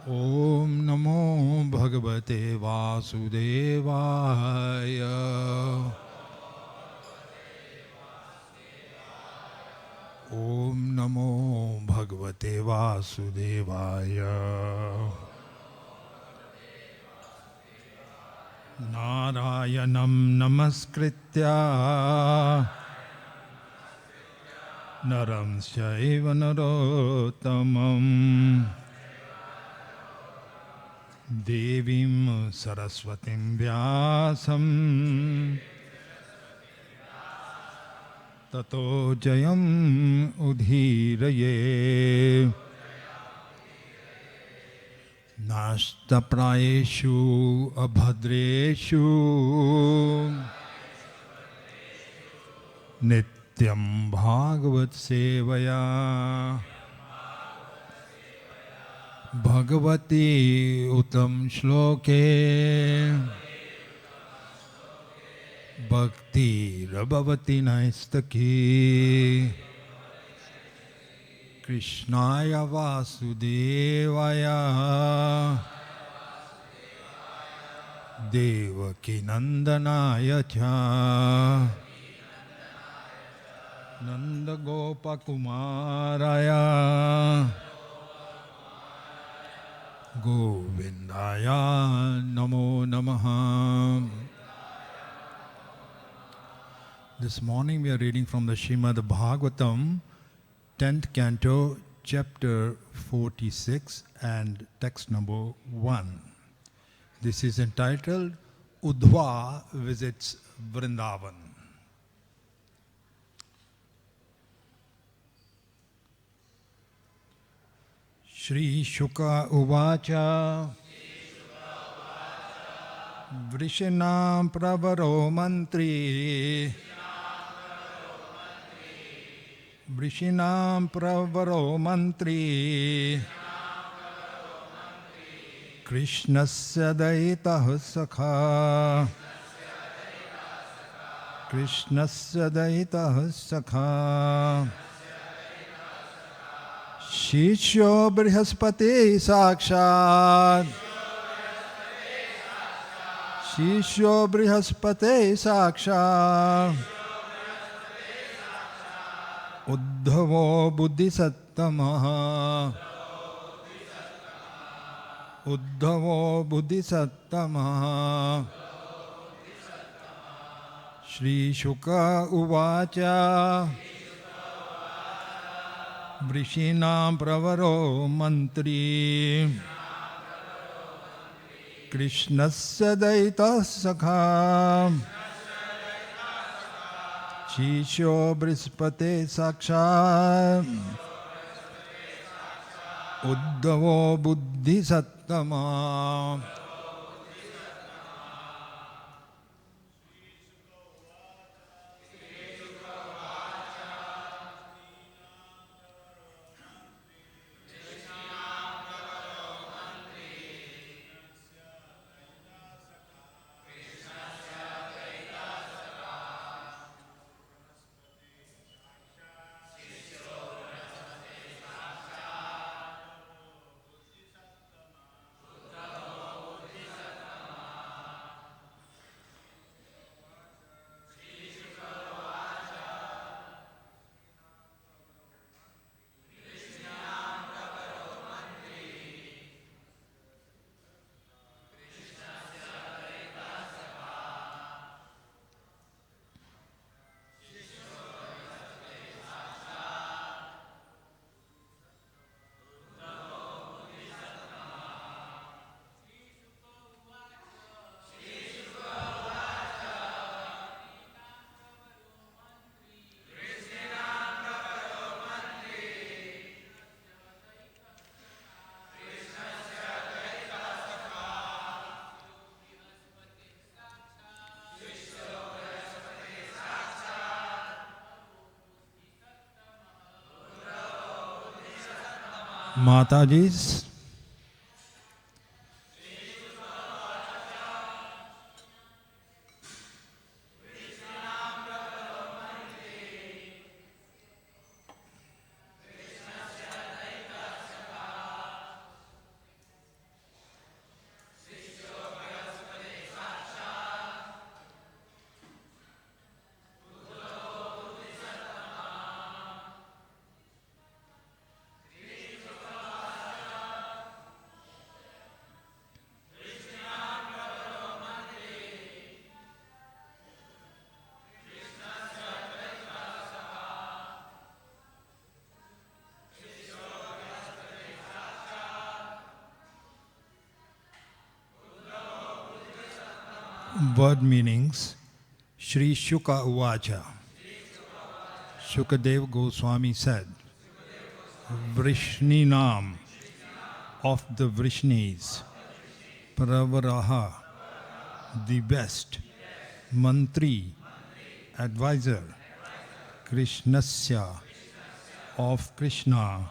Om Namo Bhagavate Vasudevaya. Om Namo Bhagavate Vasudevaya. Narayanam Namaskritya Naram Shaiva Narottamam Devim Saraswatim Vyasam Tato Jayam Udhiraye Nashta Prayeshu Abhadreshu Nityam Bhagavat Sevaya Bhagavati Uttam Shloke Bhakti Rabhavati Naistaki Krishnaya Vasudevaya Devaki Nandanaya Cha Nanda Gopakumaraya Govindaya Namo Namaha. This morning we are reading from the Srimad Bhagavatam, 10th canto, chapter 46 and text number 1. This is entitled Uddhava Visits Vrindavan. Shri Shuka Uvacha Vrishinam Pravaro Mantri Vrishinam Pravaro Mantri Krishnasya Daitah Sakha Krishnasya Daitah Sakha Shishyo Brihaspati Sakshat Shishyo Brihaspati Sakshat Uddhavo Buddhisattamaha Uddhavo Buddhisattamaha Shri Shuka Uvacha Vrishinam Pravaro Mantri Krishnasya Daitah Sakha Shishyo Brihaspati Sakshat Uddhavo Buddhisattama. Mataji's. Word meanings. Shri Shuka Uvacha. Shukadev Goswami said, Vrishninam, of the Vrishnis, Pravaraha, the best, Mantri, advisor, Krishnasya, of Krishna,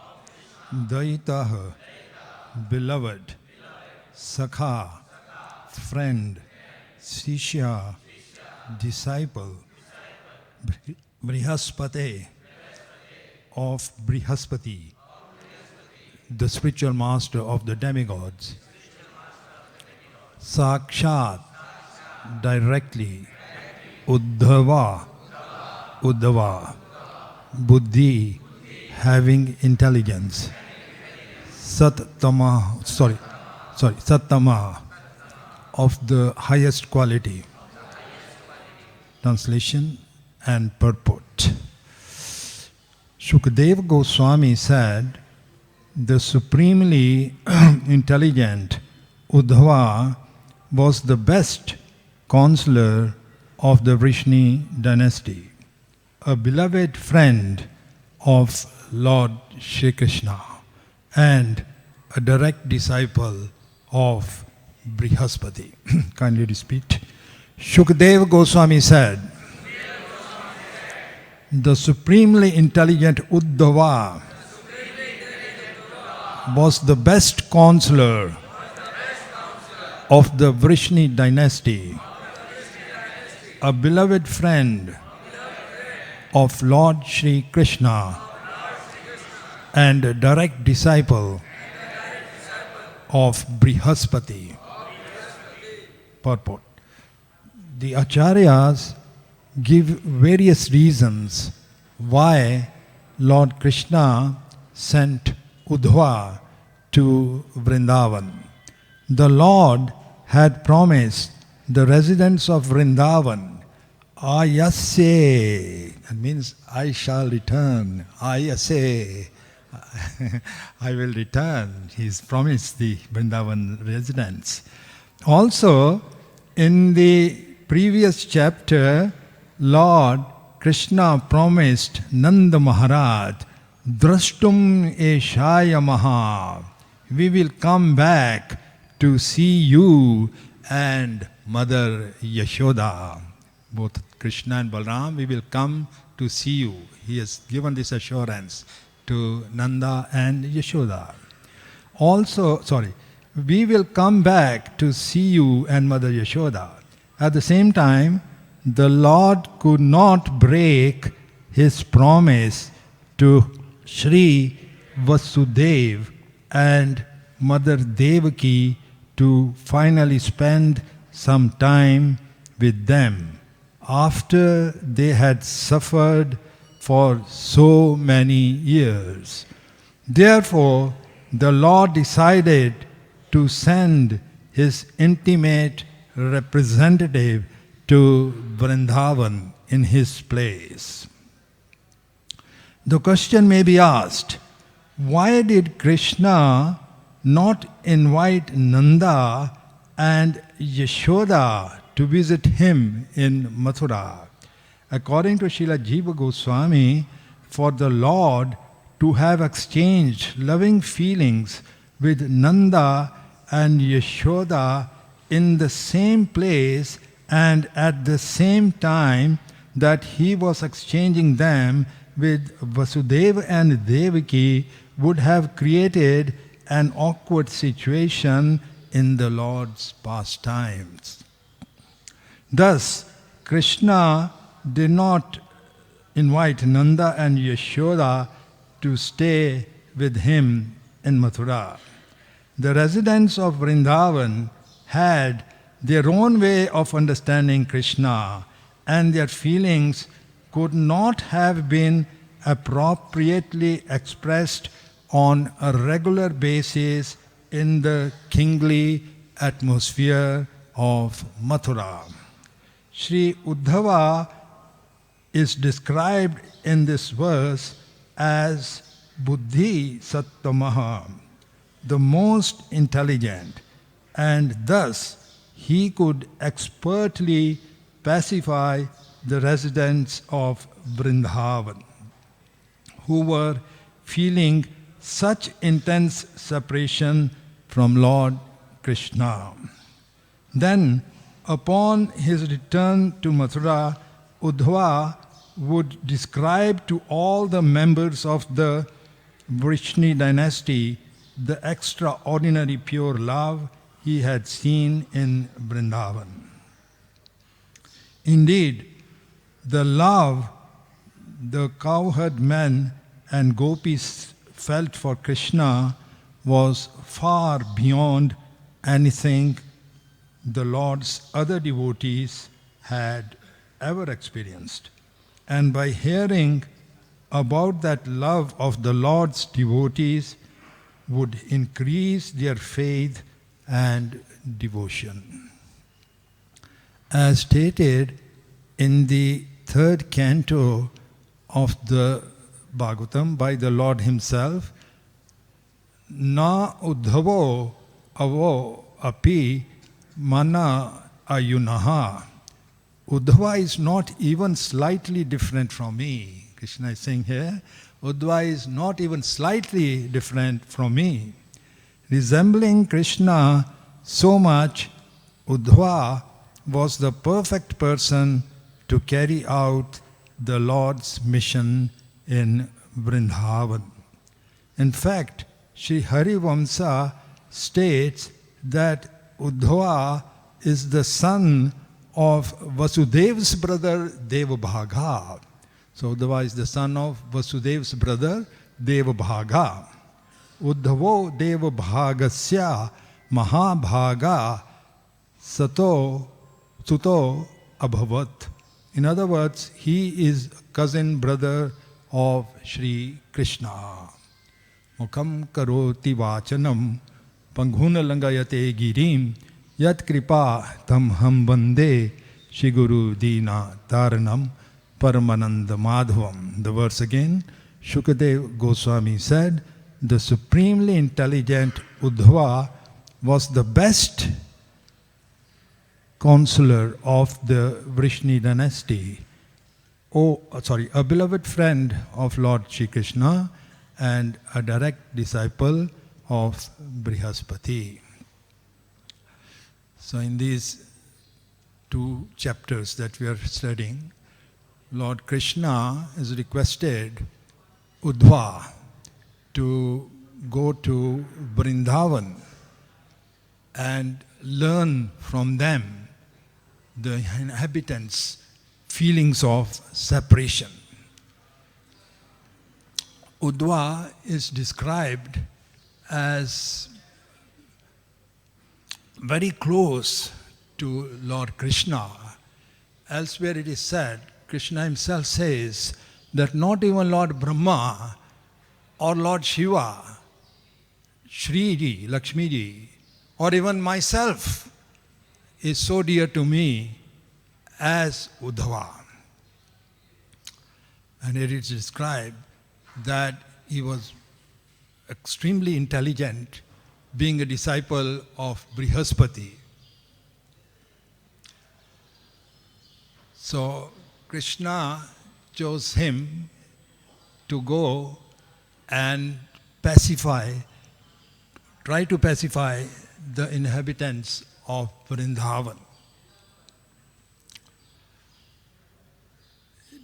Daitaha, beloved, Sakha, friend, Sishya, disciple, Brihaspate, of Brihaspati, the spiritual master of the demigods, Sakshat, directly, Uddhava, Buddhi, having intelligence, Sattama, of the highest quality. Translation and purport. Shukadeva Goswami said, the supremely intelligent Uddhava was the best counselor of the Vrishni dynasty, a beloved friend of Lord Shri Krishna, and a direct disciple of Brihaspati. Kindly repeat. Shukadeva Goswami said, the supremely intelligent Uddhava was the best counselor of the Vrishni dynasty, a beloved friend of Lord Shri Krishna, and a direct disciple of Brihaspati. Purport. The Acharyas give various reasons why Lord Krishna sent Uddhava to Vrindavan. The Lord had promised the residents of Vrindavan, Ayase, that means I shall return, Ayase, I will return. He's promised the Vrindavan residents. Also, in the previous chapter, Lord Krishna promised Nanda Maharaj, Drashtum Eshaya Maha, we will come back to see you and Mother Yashoda. Both Krishna and Balaram, we will come to see you. He has given this assurance to Nanda and Yashoda. Also, we will come back to see you and Mother Yashoda. At the same time, the Lord could not break his promise to Shri Vasudev and Mother Devaki to finally spend some time with them after they had suffered for so many years. Therefore, the Lord decided to send his intimate representative to Vrindavan in his place. The question may be asked, why did Krishna not invite Nanda and Yashoda to visit him in Mathura? According to Srila Jiva Goswami, for the Lord to have exchanged loving feelings with Nanda and Yashoda in the same place and at the same time that he was exchanging them with Vasudeva and Devaki would have created an awkward situation in the Lord's pastimes. Thus, Krishna did not invite Nanda and Yashoda to stay with him in Mathura. The residents of Vrindavan had their own way of understanding Krishna, and their feelings could not have been appropriately expressed on a regular basis in the kingly atmosphere of Mathura. Sri Uddhava is described in this verse as Buddhi Sattamaha, the most intelligent, and thus he could expertly pacify the residents of Vrindavan, who were feeling such intense separation from Lord Krishna. Then, upon his return to Mathura, Uddhava would describe to all the members of the Vrishni dynasty the extraordinary pure love he had seen in Vrindavan. Indeed, the love the cowherd men and gopis felt for Krishna was far beyond anything the Lord's other devotees had ever experienced. And by hearing about that love of the Lord's devotees would increase their faith and devotion. As stated in the third canto of the Bhagavatam by the Lord himself, Na uddhavo avo api mana ayunaha. Uddhava is not even slightly different from me. Krishna is saying here, Uddhava is not even slightly different from me. Resembling Krishna so much, Uddhava was the perfect person to carry out the Lord's mission in Vrindavan. In fact, Sri Harivamsa states that Uddhava is the son of Vasudev's brother Devabhaga. So Uddhava is the son of Vasudev's brother Devabhaga. Uddhavo Devabhagasya Mahabhaga Suto Abhavat. In other words, he is cousin brother of Sri Krishna. Mukham karoti vachanam panghuna langayate girim yat kripa tam ham vande Shri Guru Dina Taranam Paramananda Madhavam. The verse again, Shukadev Goswami said, the supremely intelligent Uddhava was the best counselor of the Vrishni dynasty. A beloved friend of Lord Shri Krishna and a direct disciple of Brihaspati. So in these two chapters that we are studying, Lord Krishna has requested Uddhava to go to Vrindavan and learn from them the inhabitants' feelings of separation. Uddhava is described as very close to Lord Krishna. Elsewhere it is said, Krishna himself says that not even Lord Brahma or Lord Shiva, Shriji, Lakshmiji, or even myself is so dear to me as Uddhava. And it is described that he was extremely intelligent, being a disciple of Brihaspati. So Krishna chose him to go and try to pacify the inhabitants of Vrindavan.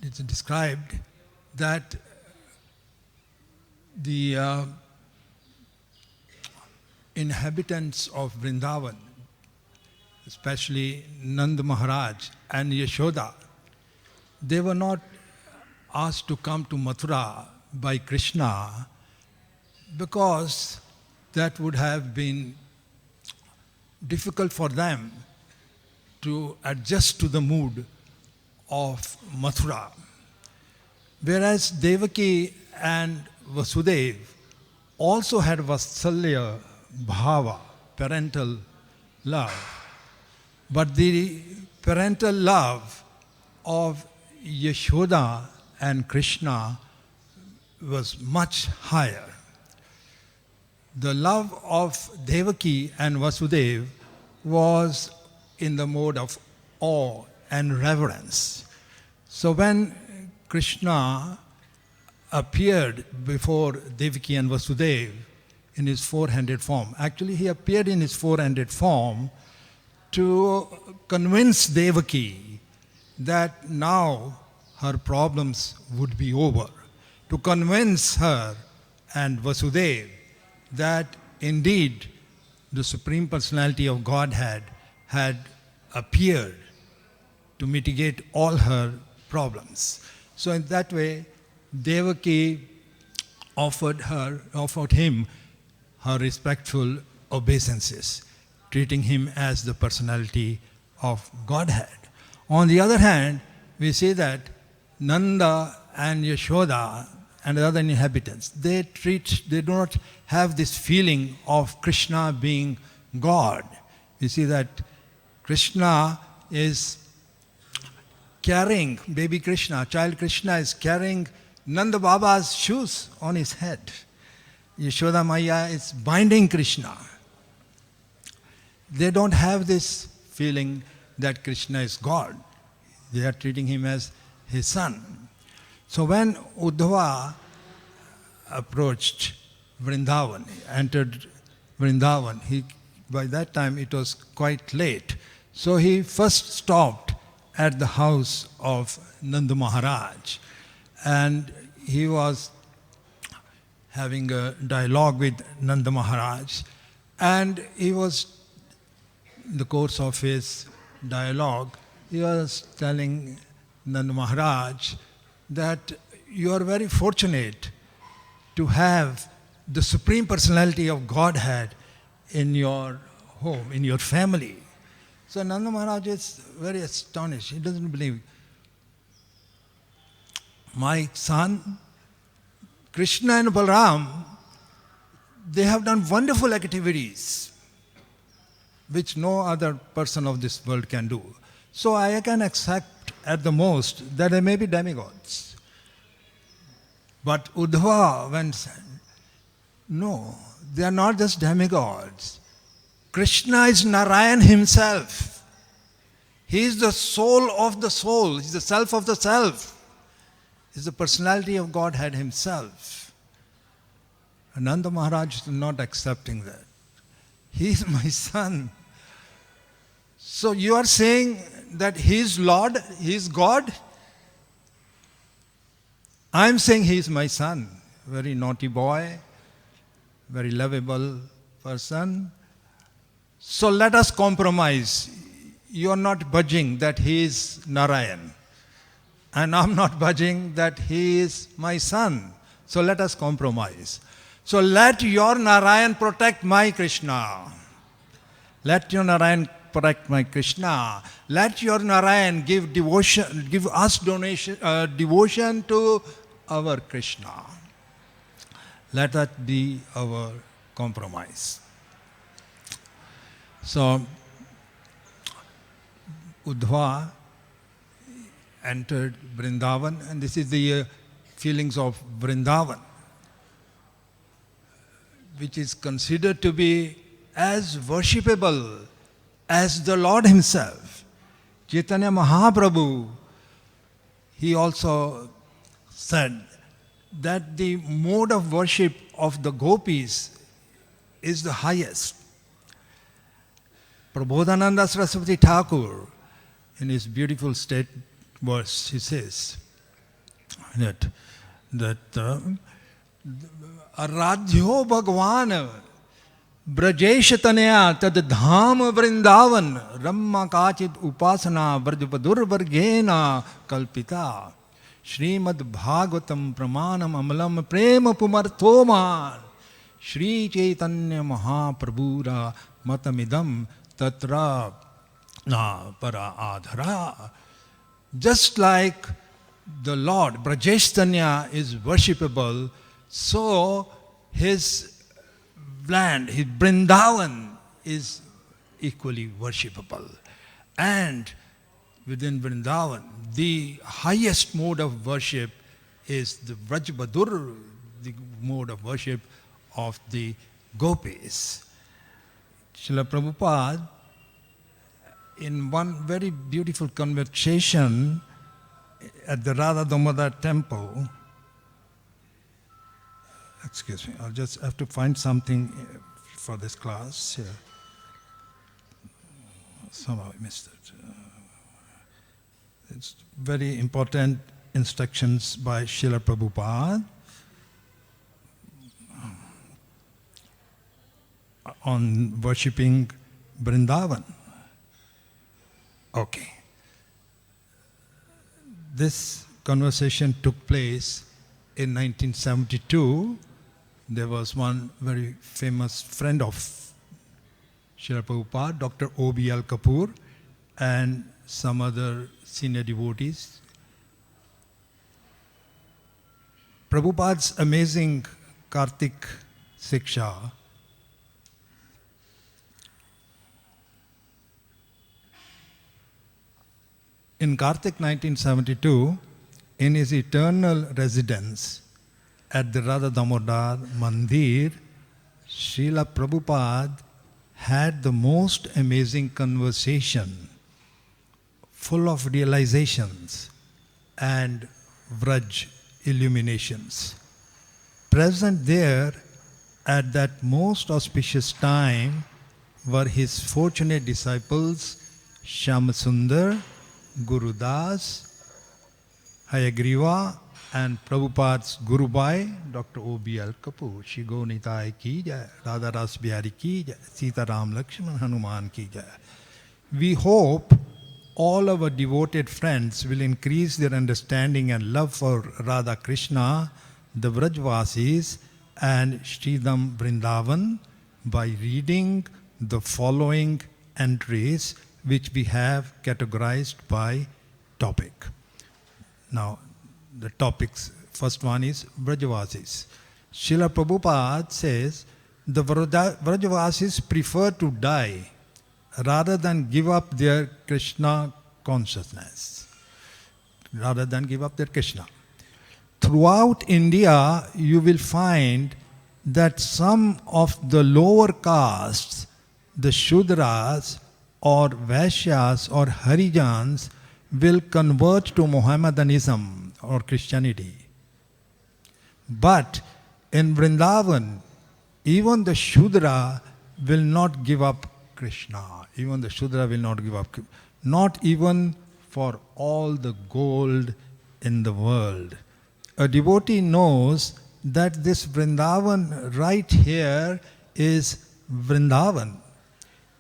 It's described that the inhabitants of Vrindavan, especially Nand Maharaj and Yashoda, they were not asked to come to Mathura by Krishna because that would have been difficult for them to adjust to the mood of Mathura. Whereas Devaki and Vasudev also had Vatsalya Bhava, parental love. But the parental love of Yashoda and Krishna was much higher. The love of Devaki and Vasudeva was in the mode of awe and reverence. So when Krishna appeared before Devaki and Vasudeva in his four-handed form, actually he appeared in his four-handed form to convince Devaki that now her problems would be over, to convince her and Vasudeva that indeed the Supreme Personality of Godhead had appeared to mitigate all her problems. So in that way, Devaki offered him her respectful obeisances, treating him as the personality of Godhead. On the other hand, we see that Nanda and Yashoda and the other inhabitants, they do not have this feeling of Krishna being God. You see that Krishna is carrying, baby Krishna, child Krishna is carrying Nanda Baba's shoes on his head. Yashoda Maya is binding Krishna. They don't have this feeling that Krishna is God. They are treating him as his son. So when Uddhava approached Vrindavan, entered Vrindavan, by that time it was quite late. So he first stopped at the house of Nanda Maharaj, and he was having a dialogue with Nanda Maharaj, and he was, in the course of his dialogue, he was telling Nanda Maharaj that you are very fortunate to have the Supreme Personality of Godhead in your home, in your family. So Nanda Maharaj is very astonished. He doesn't believe. My son, Krishna and Balaram, they have done wonderful activities which no other person of this world can do. So I can accept at the most that they may be demigods. But Uddhava went, no, they are not just demigods. Krishna is Narayan himself. He is the soul of the soul. He is the self of the self. He is the personality of Godhead himself. Ananda Maharaj is not accepting that. He is my son. So you are saying that he is Lord, he is God? I am saying he is my son. Very naughty boy, very lovable person. So let us compromise. You are not budging that he is Narayan. And I am not budging that he is my son. So let us compromise. So let your Narayan protect my Krishna. Let your Narayan protect my Krishna. Let your Narayan give devotion, give us devotion to our Krishna. Let that be our compromise. So Uddhava entered Vrindavan, and this is the feelings of Vrindavan, which is considered to be as worshipable as the Lord himself. Chaitanya Mahaprabhu, he also said that the mode of worship of the gopis is the highest. Prabodhananda Saraswati Thakur, in his beautiful state verse, he says that Aradhyo Bhagwan Brajesh Tanaya Tad Dham Vrindavan Ramma Kachit Upasana Vrajpadur Vargena Kalpita Srimad Bhagavatam Pramanam Amalam Prema Pumarthoman Shri Chaitanya Mahaprabhura Matamidam Tatra Na Para Adhara. Just like the Lord, Brajestanya, is worshipable, so his land, his Vrindavan, is equally worshipable. And within Vrindavan, the highest mode of worship is the Vrajbadur, the mode of worship of the gopis. Srila Prabhupada, in one very beautiful conversation at the Radha Damodar temple, excuse me, I'll just have to find something for this class here. Somehow I missed it. It's very important instructions by Srila Prabhupada on worshipping Vrindavan. Okay. This conversation took place in 1972. There was one very famous friend of Srila Prabhupada, Dr. O.B.L. Kapoor, and some other senior devotees. Prabhupada's amazing Kartik Siksha in Kartik 1972, in his eternal residence at the Radha Damodar Mandir, Srila Prabhupada had the most amazing conversation, full of realizations and Vraj illuminations. Present there at that most auspicious time were his fortunate disciples Shyamasundar, Gurudas, Hayagriva, and Prabhupada's Gurubai, Dr. O.B.L. Kapoor. Shri Gaur Nitai ki jai, Radha Ras Bihari ki jai, Sita Ram Lakshman Hanuman ki jai. We hope all our devoted friends will increase their understanding and love for Radha Krishna, the Vrajvasis, and Sridham Vrindavan by reading the following entries which we have categorized by topic. Now, the topics, first one is Vrajavasis. Srila Prabhupada says, the Vrajavasis prefer to die rather than give up their Krishna consciousness. Rather than give up their Krishna. Throughout India, you will find that some of the lower castes, the Shudras or Vaishyas or Harijans, will convert to Mohammedanism or Christianity. But in Vrindavan, even the Shudra will not give up Krishna. Even the Shudra will not give up. Not even for all the gold in the world. A devotee knows that this Vrindavan right here is Vrindavan.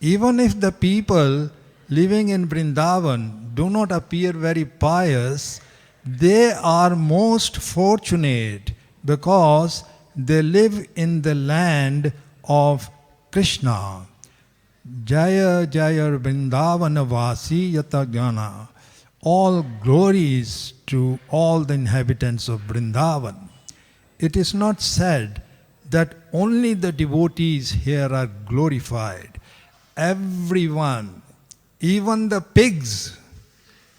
Even if the people living in Vrindavan do not appear very pious, they are most fortunate because they live in the land of Krishna. Jaya Jaya Vrindavana Vasi Yata Jnana. All glories to all the inhabitants of Vrindavan. It is not said that only the devotees here are glorified. Everyone, even the pigs,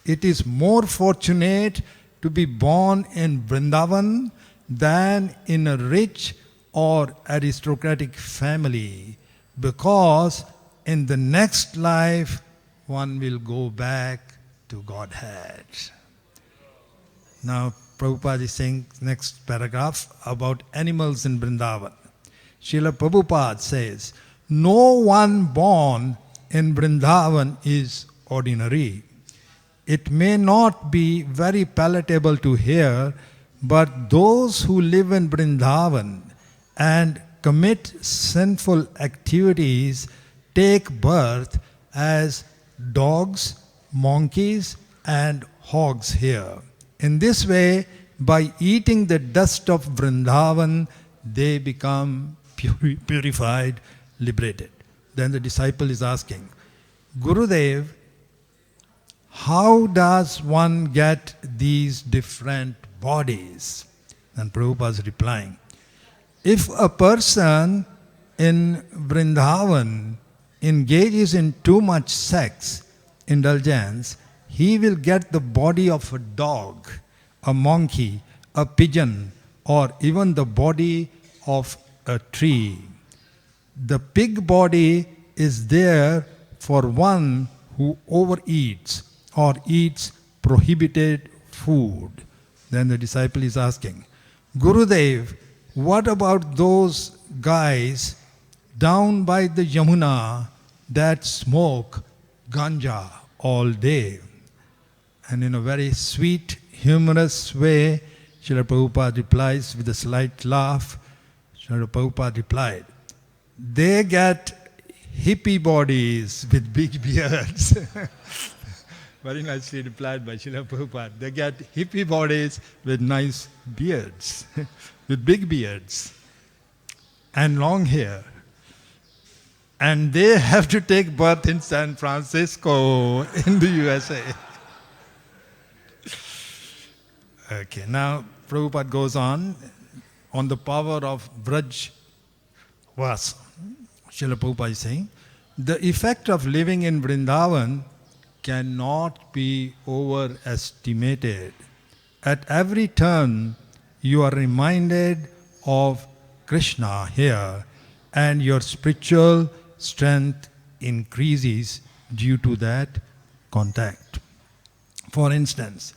it is more fortunate to be born in Vrindavan than in a rich or aristocratic family, because in the next life one will go back to Godhead. Now Prabhupada is saying next paragraph about animals in Vrindavan. Srila Prabhupada says, no one born in Vrindavan is ordinary. It may not be very palatable to hear, but those who live in Vrindavan and commit sinful activities take birth as dogs, monkeys, and hogs here. In this way, by eating the dust of Vrindavan, they become purified, liberated. Then the disciple is asking, Gurudev, how does one get these different bodies? And Prabhupada is replying, if a person in Vrindavan engages in too much sex indulgence, he will get the body of a dog, a monkey, a pigeon, or even the body of a tree. The pig body is there for one who overeats or eats prohibited food. Then the disciple is asking, Gurudev, what about those guys down by the Yamuna that smoke ganja all day? And in a very sweet, humorous way, Srila Prabhupada replies with a slight laugh. Srila Prabhupada replied, they get hippie bodies with big beards. Very nicely replied by Srila Prabhupada. They get hippie bodies with nice beards, with big beards and long hair. And they have to take birth in San Francisco in the USA. Okay, now Prabhupada goes on the power of Vraj Vas. Srila Prabhupada is saying, the effect of living in Vrindavan cannot be overestimated. At every turn, you are reminded of Krishna here, and your spiritual strength increases due to that contact. For instance,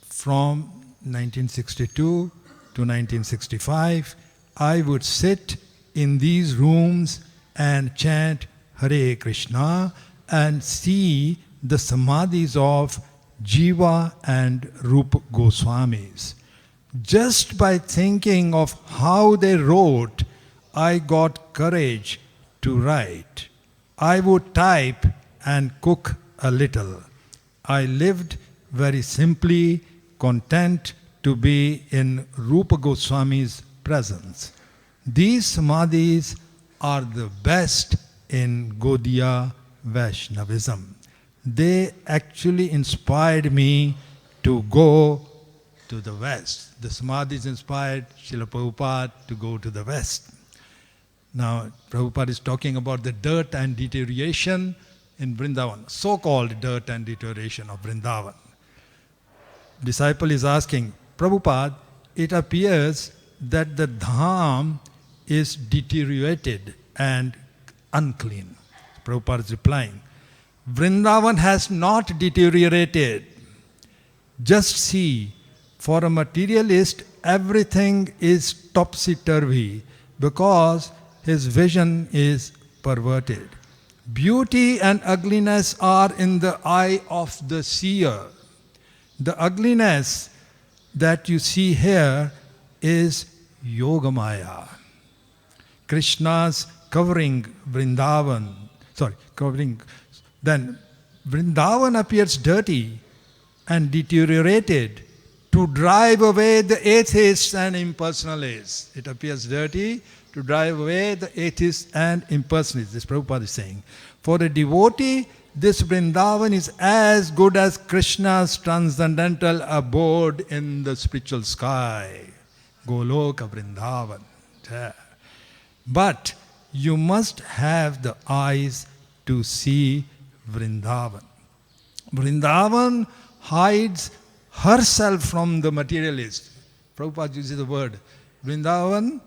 from 1962 to 1965, I would sit in these rooms and chant Hare Krishna and see the samadhis of Jiva and Rupa Goswamis. Just by thinking of how they wrote, I got courage to write. I would type and cook a little. I lived very simply, content to be in Rupa Goswami's presence. These samadhis are the best in Gaudiya Vaishnavism. They actually inspired me to go to the West. The samadhis inspired Srila Prabhupada to go to the West. Now, Prabhupada is talking about the dirt and deterioration in Vrindavan, so-called dirt and deterioration of Vrindavan. Disciple is asking, Prabhupada, it appears that the dham is deteriorated and unclean. Prabhupada is replying, Vrindavan has not deteriorated. Just see, for a materialist, everything is topsy-turvy because his vision is perverted. Beauty and ugliness are in the eye of the seer. The ugliness that you see here is Yogamaya. Krishna's covering Vrindavan. Then Vrindavan appears dirty and deteriorated to drive away the atheists and impersonalists. It appears dirty to drive away the atheists and impersonalists. This Prabhupada is saying. For a devotee, this Vrindavan is as good as Krishna's transcendental abode in the spiritual sky. Goloka Vrindavan. Yeah. But you must have the eyes to see Vrindavan. Vrindavan hides herself from the materialist. Prabhupada uses the word. Vrindavan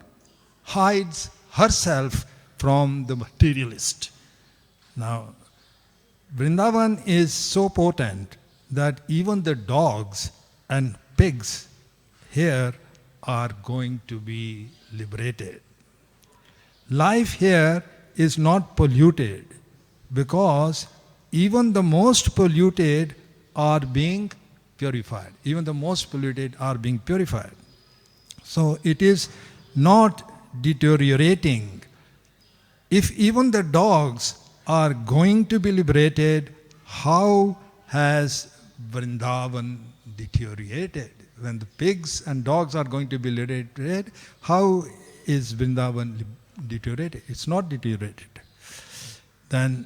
hides herself from the materialist. Now, Vrindavan is so potent that even the dogs and pigs here are going to be liberated. Life here is not polluted because even the most polluted are being purified. Even the most polluted are being purified. So it is not deteriorating. If even the dogs are going to be liberated, how has Vrindavan deteriorated? When the pigs and dogs are going to be liberated, how is Vrindavan deteriorated? It's not deteriorated. Then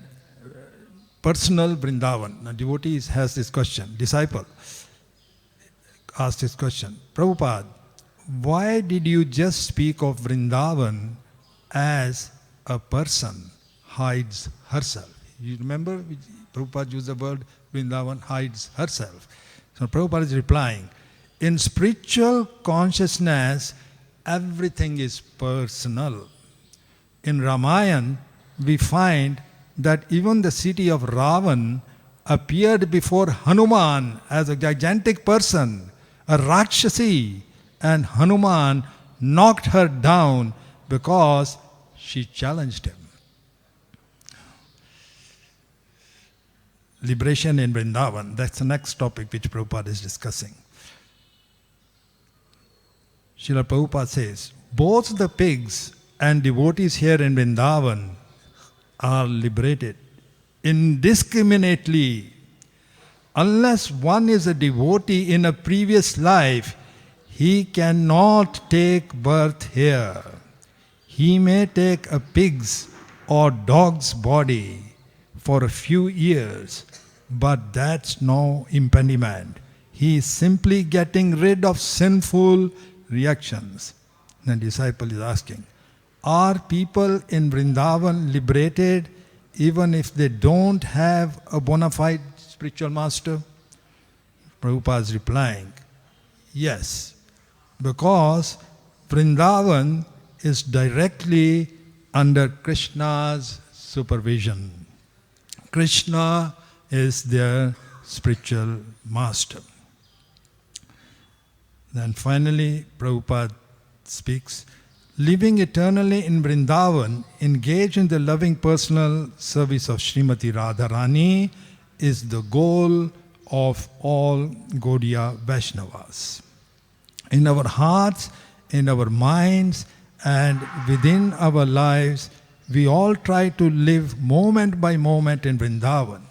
personal Vrindavan. Now devotee has this question. Disciple asked this question. Prabhupada, why did you just speak of Vrindavan as a person hides herself? You remember Prabhupada used the word Vrindavan hides herself. So Prabhupada is replying, in spiritual consciousness, everything is personal. In Ramayana, we find that even the city of Ravan appeared before Hanuman as a gigantic person, a Rakshasi, and Hanuman knocked her down because she challenged him. Liberation in Vrindavan, that's the next topic which Prabhupada is discussing. Srila Prabhupada says, both the pigs and devotees here in Vrindavan are liberated indiscriminately. Unless one is a devotee in a previous life, he cannot take birth here. He may take a pig's or dog's body for a few years, but that's no impediment. He is simply getting rid of sinful reactions. The disciple is asking, are people in Vrindavan liberated even if they don't have a bona fide spiritual master? Prabhupada is replying, yes, because Vrindavan is directly under Krishna's supervision. Krishna is their spiritual master. Then finally, Prabhupada speaks, living eternally in Vrindavan, engaged in the loving personal service of Srimati Radharani is the goal of all Gaudiya Vaishnavas. In our hearts, in our minds, and within our lives, we all try to live moment by moment in Vrindavan.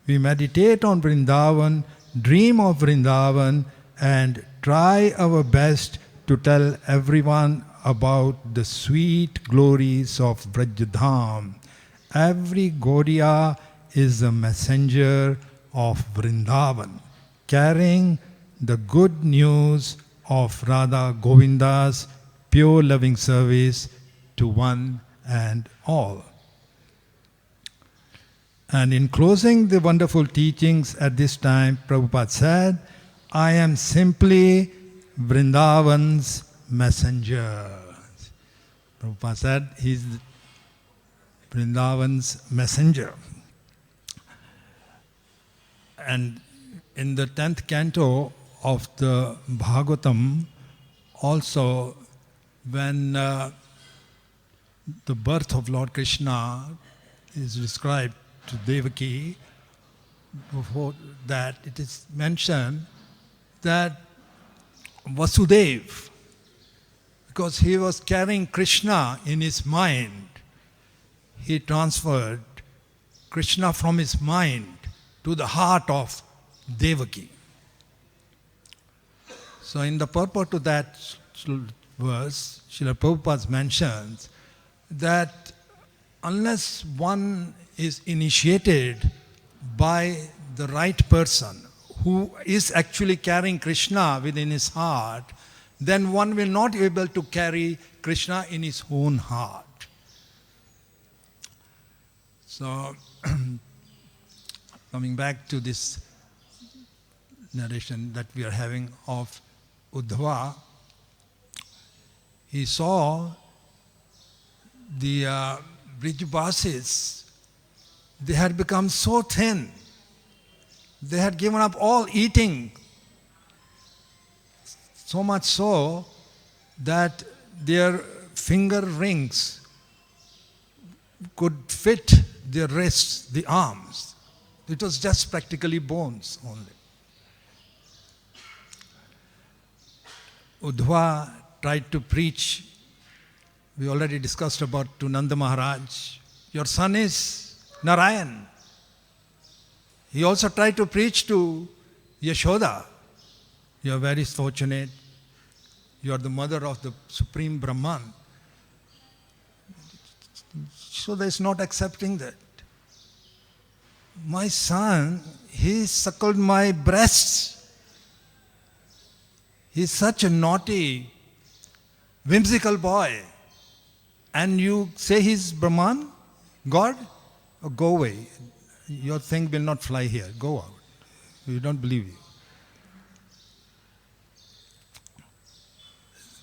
We meditate on Vrindavan, dream of Vrindavan, and try our best to tell everyone about the sweet glories of Vrajadham. Every Gaudiya is a messenger of Vrindavan, carrying the good news of Radha Govinda's pure loving service to one and all. And in closing the wonderful teachings at this time, Prabhupada said, I am simply Vrindavan's messenger. Prabhupada said he is Vrindavan's messenger. And in the 10th canto of the Bhagavatam, also when the birth of Lord Krishna is described to Devaki, before that it is mentioned that Vasudev, because he was carrying Krishna in his mind, he transferred Krishna from his mind to the heart of Devaki. So in the purport to that verse, Srila Prabhupada mentions that unless one is initiated by the right person who is actually carrying Krishna within his heart, then one will not be able to carry Krishna in his own heart. So, coming back to this narration that we are having of Uddhava, he saw the Brijvasis, they had become so thin. They had given up all eating. So much so that their finger rings could fit their wrists, the arms. It was just practically bones only. Uddhava tried to preach. We already discussed about to Nanda Maharaj. Your son is Narayan. He also tried to preach to Yashoda. You are very fortunate. You are the mother of the Supreme Brahman. Yashoda is not accepting that. My son, he suckled my breasts. He is such a naughty, whimsical boy. And you say he's Brahman, God? Oh, go away. Your thing will not fly here. Go out. We don't believe you.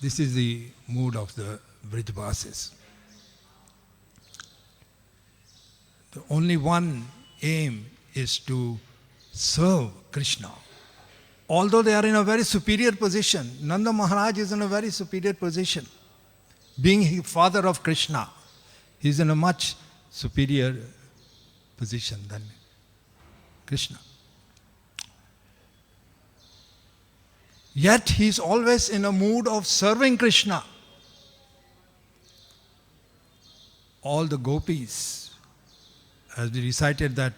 This is the mood of the Brijvasis. The only one aim is to serve Krishna. Although they are in a very superior position, Nanda Maharaj is in a very superior position. Being father of Krishna, he is in a much superior position than Krishna. Yet he is always in a mood of serving Krishna. All the gopis, as we recited that,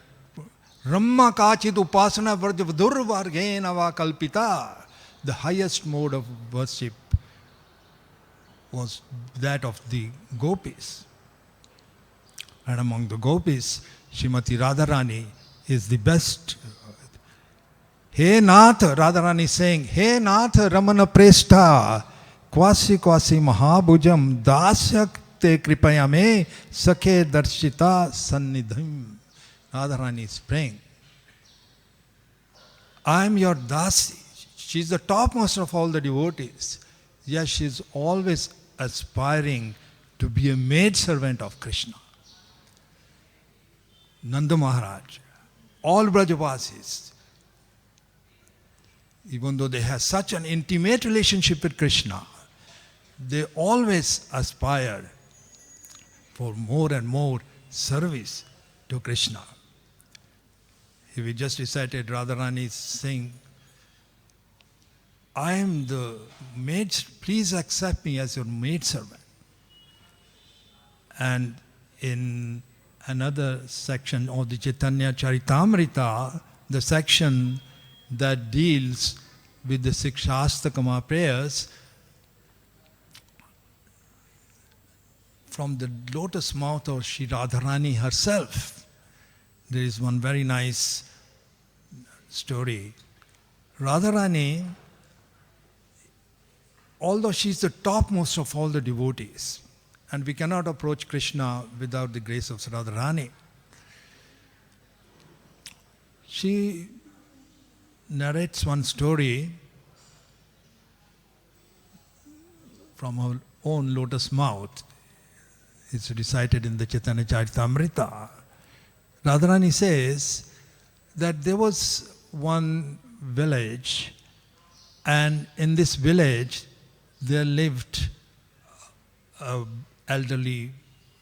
Rama kachit upasana varjavadurvargena va kalpita, the highest mode of worship was that of the gopis. And among the gopis, Srimati Radharani is the best. He Nath, Radharani is saying, He Nath Ramana Prestha, Kwasi Kwasi Mahabhujam, Dasyakte Kripayame, Sakhe Darshita Sannidhim. Radharani is praying, I am your Dasi. She is the topmost of all the devotees. Yes, she is always aspiring to be a maidservant of Krishna. Nanda Maharaj, all Brajavasis, even though they have such an intimate relationship with Krishna, they always aspire for more and more service to Krishna. We just recited Radharani saying, I am the maid, please accept me as your maidservant. And in another section of the Chaitanya Charitamrita, the section that deals with the Sikshastakama prayers, from the lotus mouth of Sri Radharani herself, there is one very nice story. Radharani, although she is the topmost of all the devotees, and we cannot approach Krishna without the grace of Radharani, she narrates one story from her own lotus mouth. It's recited in the Chaitanya Charitamrita. Radharani says that there was one village, and in this village there lived an elderly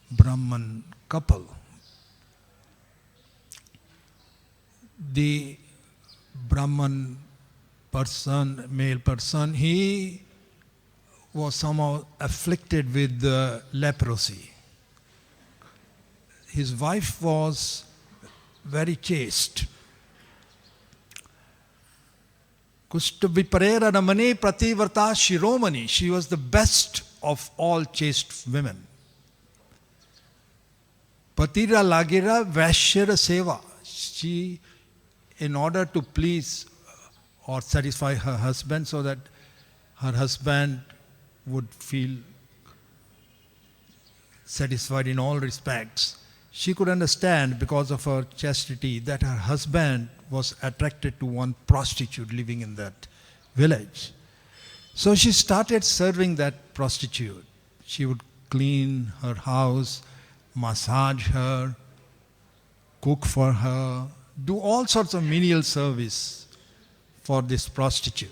Brahman couple. The Brahman person, male person, he was somehow afflicted with leprosy. His wife was very chaste. Kushta Viparera Ramane Prativarta Shiromani. She was the best of all chaste women. Patira Lagira Vaishyara Seva. She, in order to please or satisfy her husband so that her husband would feel satisfied in all respects, she could understand, because of her chastity, that her husband was attracted to one prostitute living in that village. So she started serving that prostitute. She would clean her house, massage her, cook for her, do all sorts of menial service for this prostitute.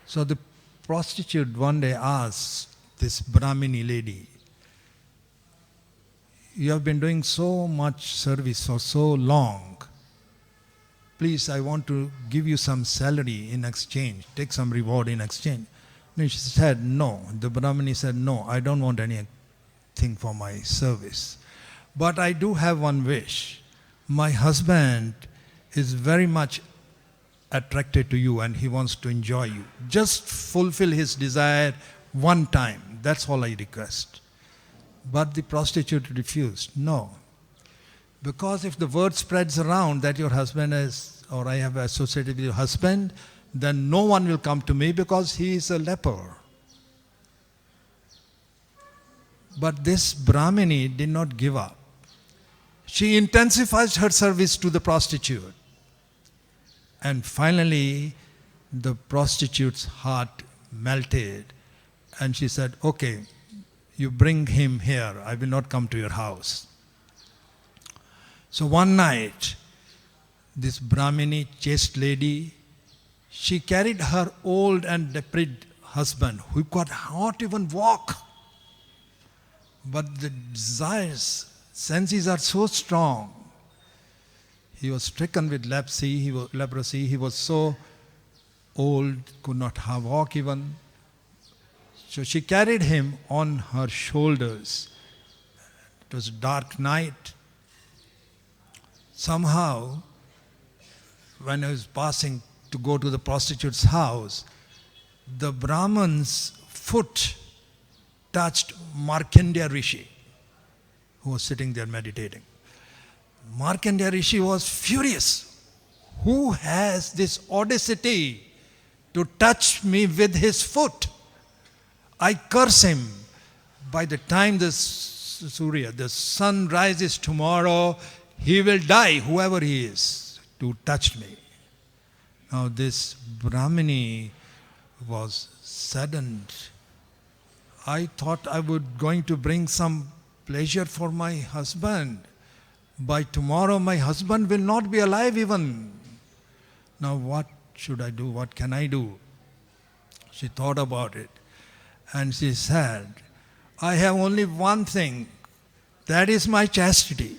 So the prostitute one day asked this Brahmini lady, you have been doing so much service for so long. Please, I want to give you some salary in exchange. Take some reward in exchange. And she said, no. The Brahmini said, no, I don't want anything for my service. But I do have one wish. My husband is very much attracted to you and he wants to enjoy you. Just fulfill his desire one time. That's all I request. But the prostitute refused. No. Because if the word spreads around that your husband is, or I have associated with your husband, then no one will come to me because he is a leper. But this Brahmini did not give up. She intensified her service to the prostitute. And finally, the prostitute's heart melted. And she said, okay, you bring him here. I will not come to your house. So one night, this Brahmini, chaste lady, she carried her old and decrepit husband who could not even walk. But the desires, senses are so strong. He was stricken with leprosy. He was so old, could not walk even. So she carried him on her shoulders. It was a dark night. Somehow, when I was passing to go to the prostitute's house, the Brahman's foot touched Markandeya Rishi, who was sitting there meditating. Markandeya Rishi was furious. Who has this audacity to touch me with his foot? I curse him. By the time the sun rises tomorrow, he will die, whoever he is, to touch me. Now this Brahmini was saddened. I thought I was going to bring some pleasure for my husband. By tomorrow my husband will not be alive even. Now what should I do? What can I do? She thought about it and she said, I have only one thing, that is my chastity.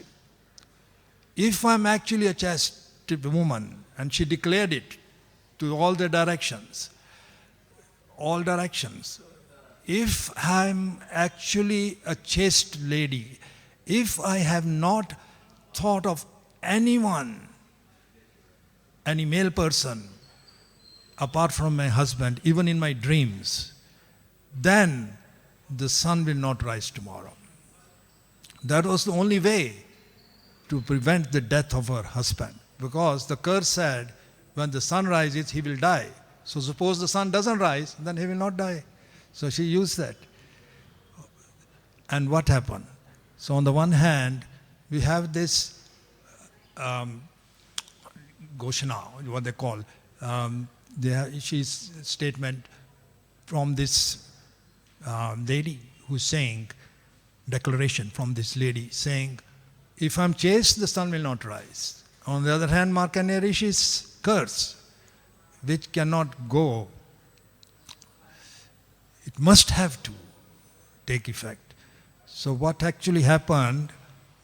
If I'm actually a chaste woman, and she declared it to all directions, if I'm actually a chaste lady, if I have not thought of anyone, any male person, apart from my husband, even in my dreams, then the sun will not rise tomorrow. That was the only way to prevent the death of her husband. Because the curse said, when the sun rises, he will die. So suppose the sun doesn't rise, then he will not die. So she used that. And what happened? So on the one hand, we have this Ghoshana, what they call, she's statement from this lady who's saying, declaration from this lady saying, if I'm chaste, the sun will not rise. On the other hand, Markandeya Rishi's curse, which cannot go, it must have to take effect. So what actually happened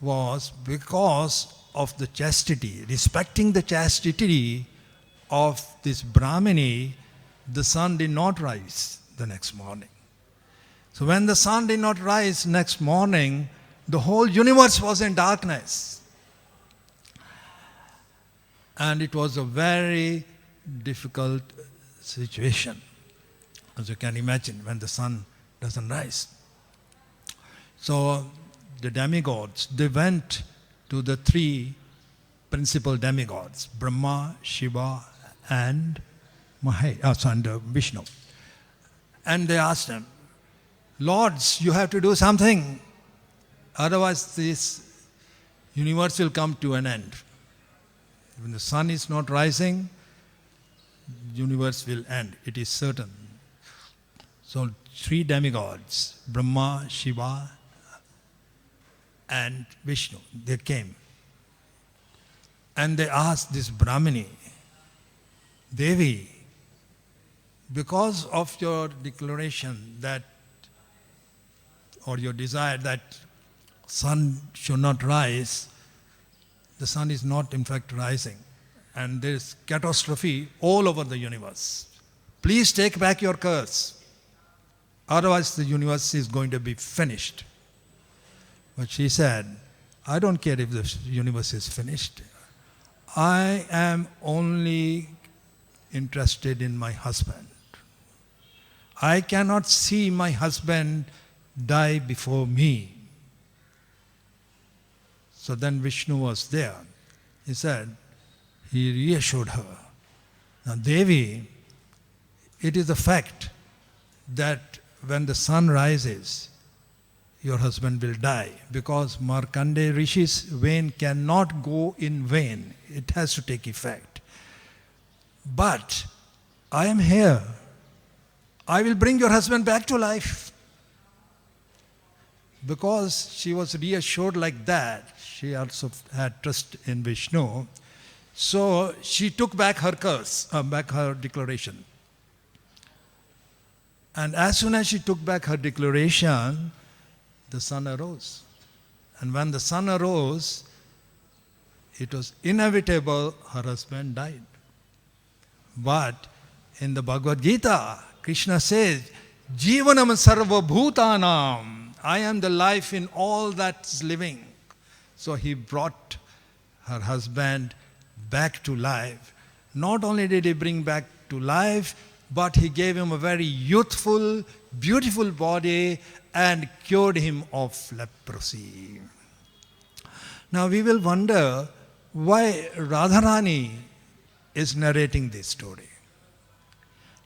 was, because of the chastity, respecting the chastity of this Brahmini, the sun did not rise the next morning. So when the sun did not rise next morning, the whole universe was in darkness. And it was a very difficult situation, as you can imagine, when the sun doesn't rise. So the demigods, they went to the three principal demigods, Brahma, Shiva, and Vishnu. And they asked them, Lords, you have to do something. Otherwise this universe will come to an end. When the sun is not rising, the universe will end. It is certain. So three demigods, Brahma, Shiva, and Vishnu, they came. And they asked this Brahmini, Devi, because of your declaration that, or your desire that sun should not rise, the sun is not in fact rising. And there is catastrophe all over the universe. Please take back your curse. Otherwise the universe is going to be finished. But she said, I don't care if the universe is finished. I am only interested in my husband. I cannot see my husband die before me. So then Vishnu was there. He said, he reassured her. Now Devi, it is a fact that when the sun rises, your husband will die, because Markandeya Rishi's vein cannot go in vain. It has to take effect. But I am here. I will bring your husband back to life. because she was reassured like that, she also had trust in Vishnu. So she took back her back her declaration. And as soon as she took back her declaration, the sun arose. And when the sun arose, it was inevitable her husband died. But in the Bhagavad Gita, Krishna says, Jivanam sarva bhutanam. I am the life in all that's living. So he brought her husband back to life. Not only did he bring back to life, but he gave him a very youthful, beautiful body and cured him of leprosy. Now we will wonder why Radharani is narrating this story.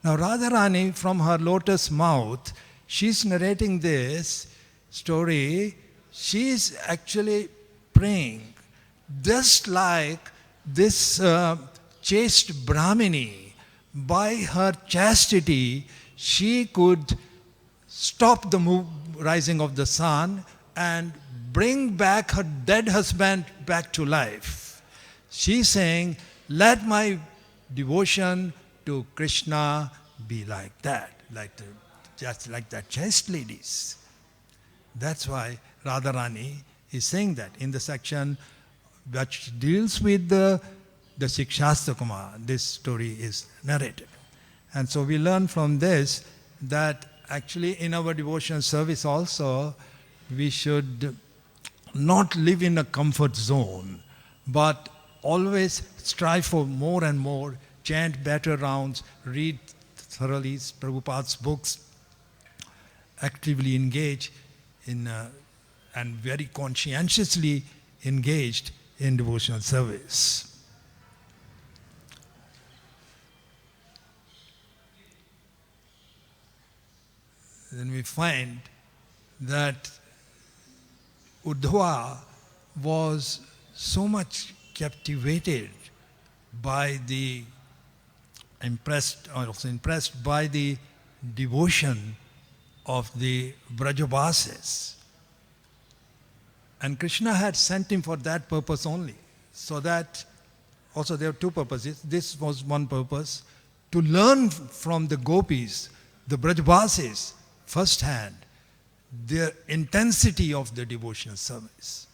Now Radharani, from her lotus mouth, she's narrating this story. She's actually praying, just like this chaste Brahmini, by her chastity, she could stop the rising of the sun and bring back her dead husband back to life. She's saying, let my devotion to Krishna be like that, just like that chaste ladies. That's why Radharani is saying that in the section which deals with the Shikshastakuma, this story is narrated. And so we learn from this that actually in our devotion service also, we should not live in a comfort zone, but always strive for more and more, chant better rounds, read thoroughly Prabhupada's books, actively engage in and very conscientiously engaged in devotional service. Then we find that Uddhava was so much captivated by impressed by the devotion of the Brajavasis. And Krishna had sent him for that purpose only. So that, also there are two purposes. This was one purpose, to learn from the gopis, the Brajavasis, firsthand, their intensity of the devotional service.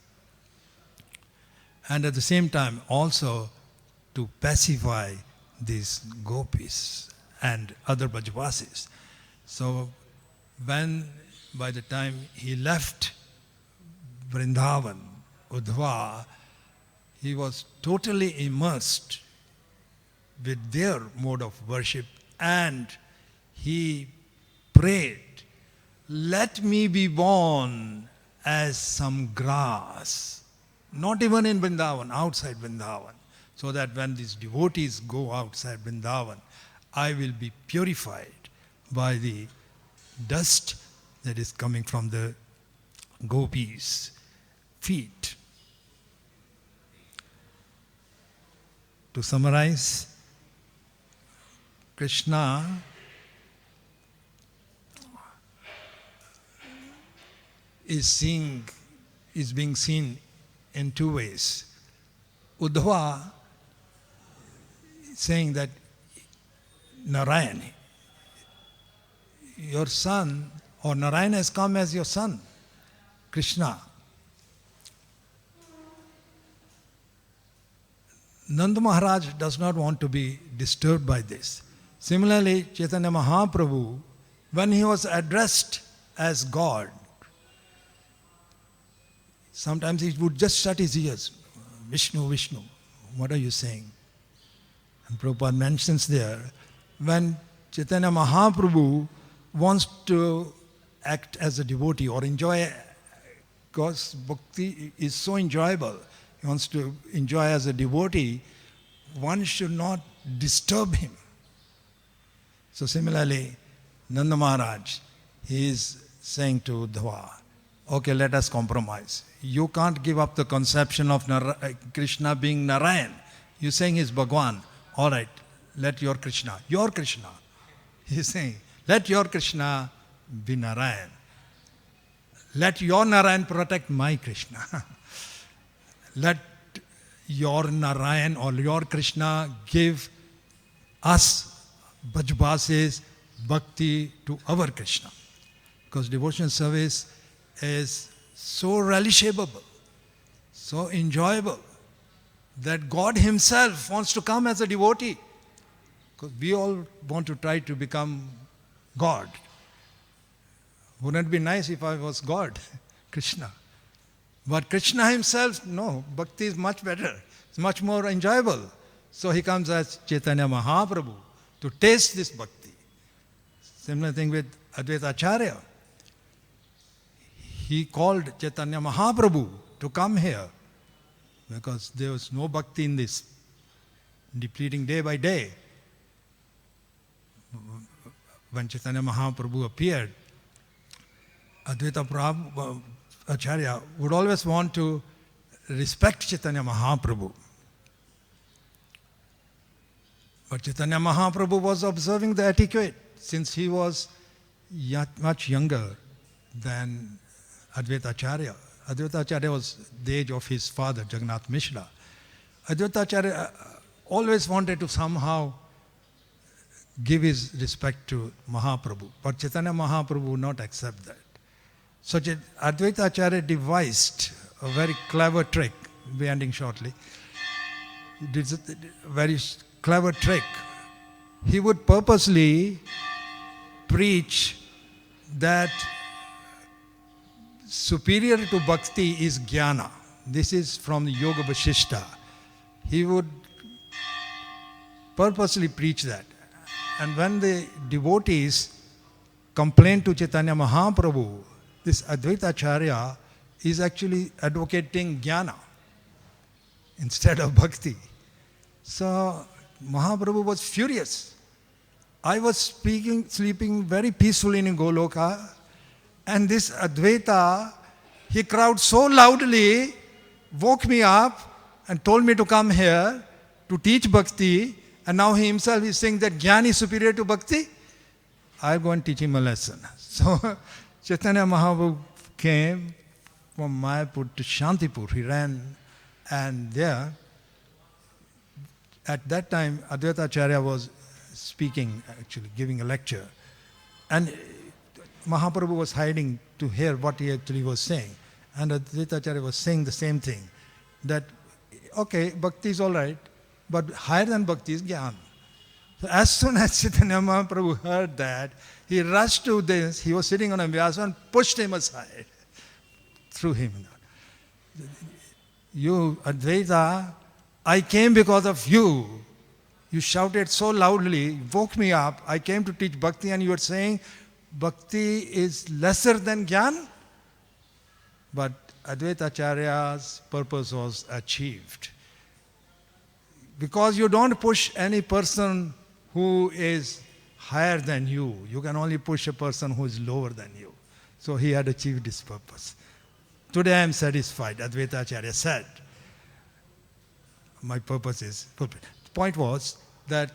And at the same time also to pacify these gopis and other Brajavasis. So by the time he left Vrindavan, Uddhava, he was totally immersed with their mode of worship, and he prayed, let me be born as some grass, not even in Vrindavan, outside Vrindavan, so that when these devotees go outside Vrindavan, I will be purified by the dust that is coming from the gopis' feet. To summarize, Krishna is being seen in two ways. Uddhava saying that Narayan, your son, or Narayan has come as your son, Krishna. Nanda Maharaj does not want to be disturbed by this. Similarly, Chaitanya Mahaprabhu, when he was addressed as God, sometimes he would just shut his ears. Vishnu, Vishnu, what are you saying? And Prabhupada mentions there, when Chaitanya Mahaprabhu wants to act as a devotee or enjoy, because bhakti is so enjoyable, he wants to enjoy as a devotee, one should not disturb him. So similarly, Nanda Maharaj, he is saying to Uddhava, okay, let us compromise. You can't give up the conception of Krishna being Narayan. You're saying he's Bhagwan. All right, let your Krishna, he's saying, let your Krishna be Narayan. let your Narayan protect my Krishna. Let your Narayan or your Krishna give us Brajvasis bhakti to our Krishna. Because devotional service is so relishable, so enjoyable, that God Himself wants to come as a devotee. Because we all want to try to become God. Wouldn't it be nice if I was God, Krishna? But Krishna Himself, no, bhakti is much better. It's much more enjoyable. So He comes as Chaitanya Mahaprabhu to taste this bhakti. Similar thing with Advaita Acharya. He called Chaitanya Mahaprabhu to come here because there was no bhakti in this, depleting day by day. When Chaitanya Mahaprabhu appeared, Advaita Acharya would always want to respect Chaitanya Mahaprabhu. But Chaitanya Mahaprabhu was observing the etiquette since he was much younger than Advaita Acharya. Advaita Acharya was the age of his father, Jagannath Mishra. Advaita Acharya always wanted to somehow give his respect to Mahaprabhu. But Chaitanya Mahaprabhu would not accept that. So Advaita Acharya devised a very clever trick. We'll be ending shortly. He did a very clever trick. He would purposely preach that superior to bhakti is jnana. This is from the Yoga Vasishta. He would purposely preach that. And when the devotees complained to Chaitanya Mahaprabhu, this Advaita Acharya is actually advocating jnana instead of bhakti. So Mahaprabhu was furious. I was sleeping very peacefully in Goloka, and this Advaita, he crowed so loudly, woke me up and told me to come here to teach bhakti, and now he himself is saying that jnana is superior to bhakti. I'll go and teach him a lesson. So Chaitanya Mahaprabhu came from Mayapur to Shantipur. He ran, and there, at that time, Advaita Acharya was speaking, actually giving a lecture. And Mahaprabhu was hiding to hear what he actually was saying. And Advaita Acharya was saying the same thing, that, okay, bhakti is all right, but higher than bhakti is jnana. So as soon as Chaitanya Mahaprabhu heard that, he rushed to this. He was sitting on a vyasa and pushed him aside, threw him. You, Advaita, I came because of you. You shouted so loudly, woke me up. I came to teach bhakti, and you are saying bhakti is lesser than jnana? But Advaita Acharya's purpose was achieved. Because you don't push any person who is higher than you. You can only push a person who is lower than you. So he had achieved his purpose. Today I am satisfied, Advaita Acharya said. My purpose is fulfilled. The point was that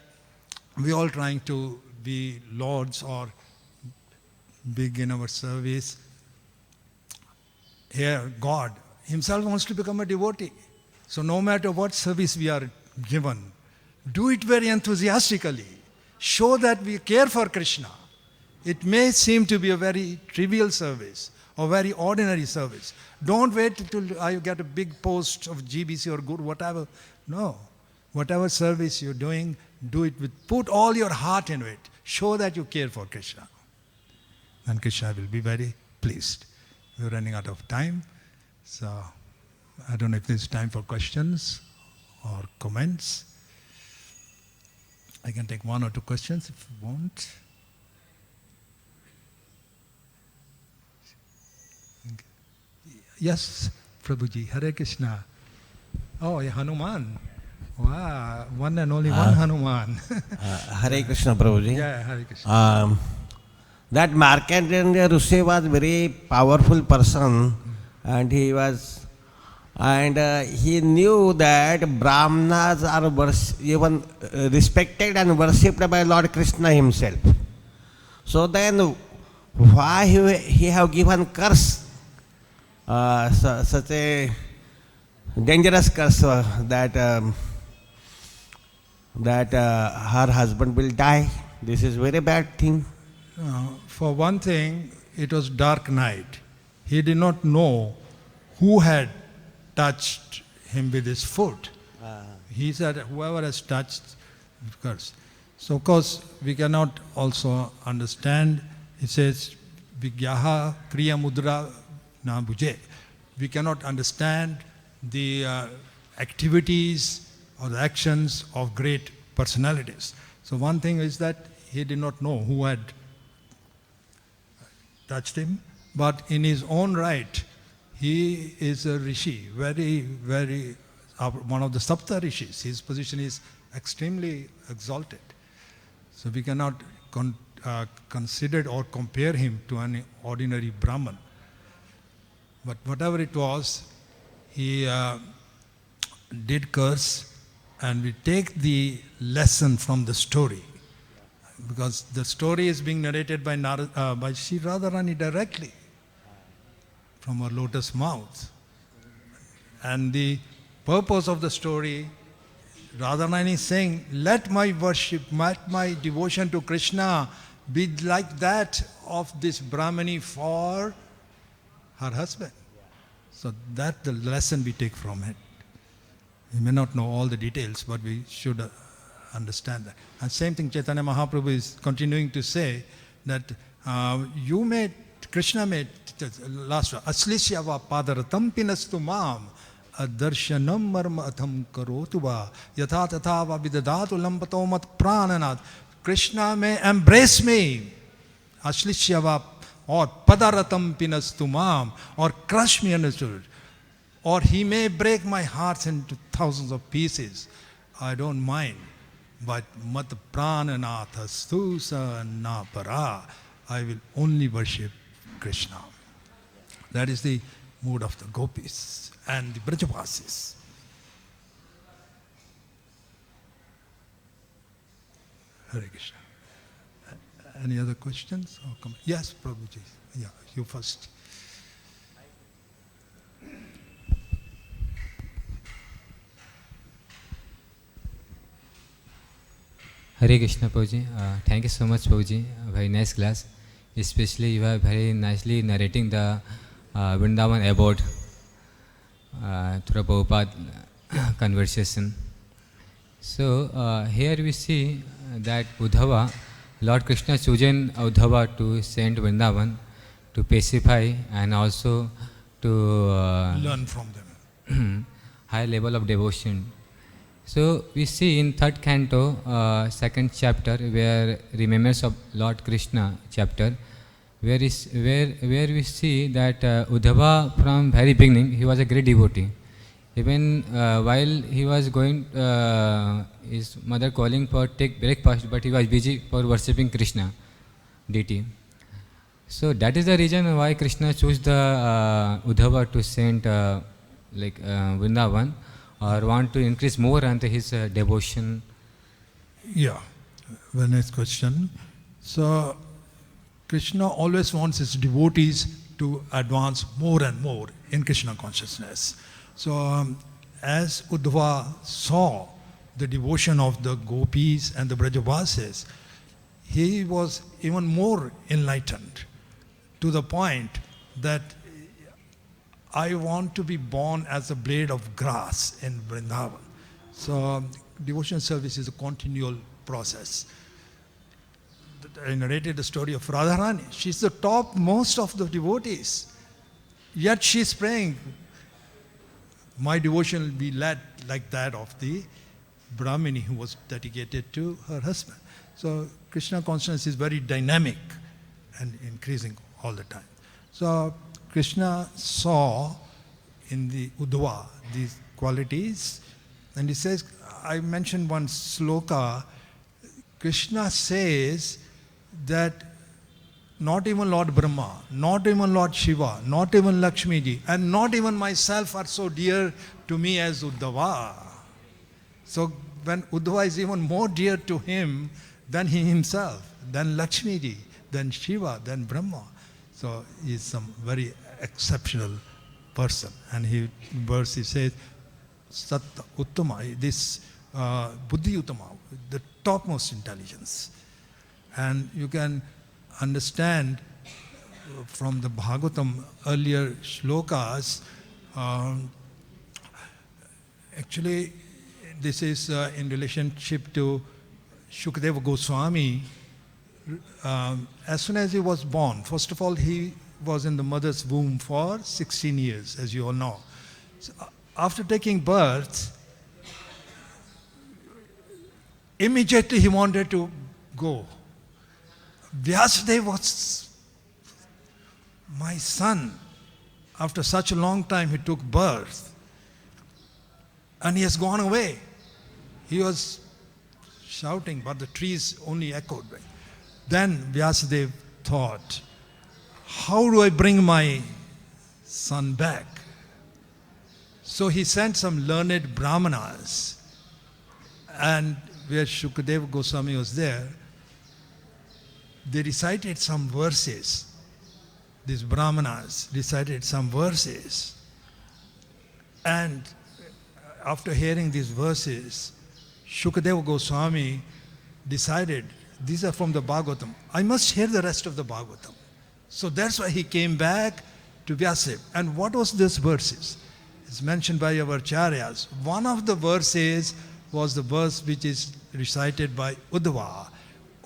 we all trying to be lords or big in our service. Here, God Himself wants to become a devotee. So no matter what service we are given, do it very enthusiastically. Show that we care for Krishna. It may seem to be a very trivial service or very ordinary service. Don't wait till you get a big post of GBC or Guru, whatever. No. Whatever service you're doing, do it put all your heart into it. Show that you care for Krishna. And Krishna will be very pleased. We're running out of time. So I don't know if there's time for questions or comments. I can take one or two questions if you want. Yes, Prabhuji, Hare Krishna. Oh, yeah, Hanuman. Wow, one and only one Hanuman. Hare Krishna, Prabhuji. Yeah, Hare Krishna. That Markandeya Rishi was very powerful person, and he knew that Brahmanas are even respected and worshipped by Lord Krishna himself. So then, why he have given curse such a dangerous curse that her husband will die. This is very bad thing. For one thing, it was dark night. He did not know who had touched him with his foot. He said, whoever has touched, curse. So of course, we cannot also understand. It says, Vigyaha Kriya Mudra Na Bhuje. We cannot understand the activities or the actions of great personalities. So one thing is that he did not know who had touched him, but in his own right, he is a rishi, very, one of the Sapta rishis. His position is extremely exalted. So we cannot consider or compare him to an ordinary Brahman. But whatever it was, he did curse, and we take the lesson from the story. Because the story is being narrated by Sri Radharani directly from her lotus mouth. And the purpose of the story, Radharani is saying, let my worship, let my devotion to Krishna be like that of this Brahmani for her husband. So that's the lesson we take from it. We may not know all the details, but we should understand that. And same thing Chaitanya Mahaprabhu is continuing to say, that Krishna made, last one, Aslisyava padaratam pinastu mam darshanam marma atham karotu va yatha tatha va vidadatu lampato mat prananat. Krishna may embrace me, Aslisyava, or padaratam pinastu mam, or crush me understood, or he may break my heart into thousands of pieces. I don't mind. But mat prananatha stusa na para, I will only worship Krishna. That is the mood of the gopis and the Brajavasis. Hare Krishna. Any other questions or comments? Yes, Prabhuji. Yeah, you first. Hare Krishna, Prabhuji. Thank you so much, Prabhuji. Very nice class. Especially you are very nicely narrating the Vrindavan abode through a Prabhupada conversation. So here we see that Uddhava, Lord Krishna chosen Uddhava to send Vrindavan to pacify and also to learn from them. High level of devotion. So we see in third canto, second chapter, where remembrance of Lord Krishna chapter, where we see that Uddhava from very beginning, he was a great devotee. Even while he was going, his mother calling for take breakfast, but he was busy for worshipping Krishna deity. So that is the reason why Krishna chose the Uddhava to send Vrindavan, or want to increase more into his devotion. Yeah, very nice question. So Krishna always wants his devotees to advance more and more in Krishna consciousness. So as Uddhava saw the devotion of the gopis and the Brajavasis, he was even more enlightened, to the point that I want to be born as a blade of grass in Vrindavan. So devotion service is a continual process. I narrated the story of Radharani. She's the topmost of the devotees. Yet she's praying, my devotion will be led like that of the Brahmini who was dedicated to her husband. So Krishna consciousness is very dynamic and increasing all the time. So Krishna saw in the Uddhava these qualities, and he says, I mentioned one sloka, Krishna says that not even Lord Brahma, not even Lord Shiva, not even Lakshmi ji, and not even myself are so dear to me as Uddhava. So when Uddhava is even more dear to him than he himself, than Lakshmi ji, than Shiva, than Brahma. So he is some very exceptional person. And verse he says, Satta Uttama, this Buddhi Uttama, the topmost intelligence. And you can understand from the Bhagavatam earlier shlokas, actually this is in relationship to Shukadeva Goswami. As soon as he was born, first of all, he was in the mother's womb for 16 years, as you all know. So, after taking birth, immediately he wanted to go. Vyasadeva was my son. After such a long time, he took birth. And he has gone away. He was shouting, but the trees only echoed. Then Vyasadeva thought, how do I bring my son back? So he sent some learned brahmanas, and where Shukadeva Goswami was there, they recited some verses. These brahmanas recited some verses. And after hearing these verses, Shukadeva Goswami decided, these are from the Bhagavatam, I must hear the rest of the Bhagavatam. So that's why he came back to Vyasadeva. And what was these verses? It's mentioned by our acharyas. One of the verses was the verse which is recited by Uddhava.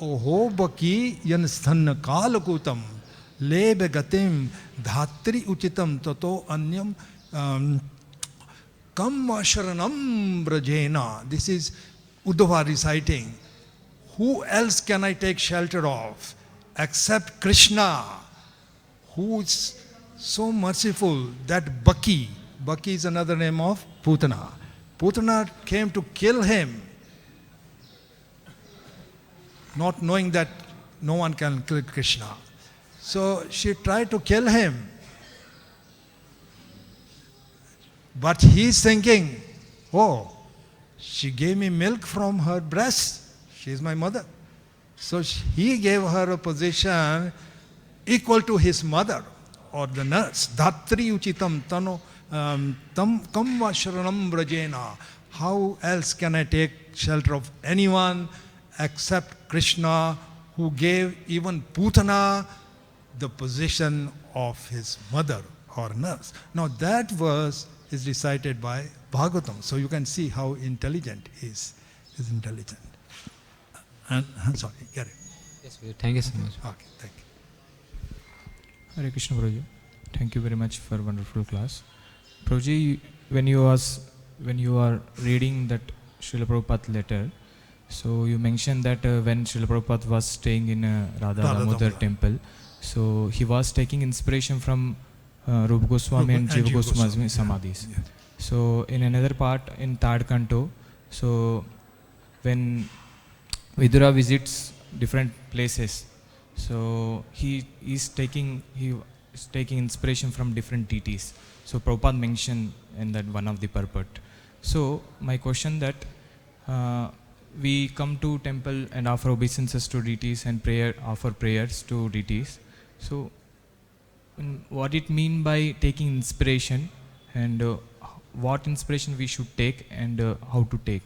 Oho baki yan sthanna kalakutam lebe gatim dhatri uchitam tato anyam kam sharanam brajena. This is Uddhava reciting. Who else can I take shelter of except Krishna, who is so merciful that Baki is another name of Putana. Putana came to kill him, not knowing that no one can kill Krishna. So she tried to kill him. But he's thinking, oh, she gave me milk from her breast. She is my mother. So he gave her a position equal to his mother or the nurse. Dhatri uchitam tano tam kamva sharanam brajena. How else can I take shelter of anyone except Krishna, who gave even Putana the position of his mother or nurse. Now that verse is recited by Bhagavatam. So you can see how intelligent he is. He's intelligent. And sorry, get it. Yes, thank you so much. Okay, thank you. Hare Krishna Prabhuji. Thank you very much for wonderful class. Prabhuji, when you are reading that Srila Prabhupada letter, so you mentioned that when Srila Prabhupada was staying in Radha Damodar temple, so he was taking inspiration from Rupa Goswami and Jiva Goswami Samadhis. Yeah. So in another part, in third canto, so when Vidura visits different places, so he is taking inspiration from different deities. So Prabhupada mentioned in that one of the purport. So my question that we come to temple and offer obeisances to deities and offer prayers to deities. So what it mean by taking inspiration, and what inspiration we should take, and how to take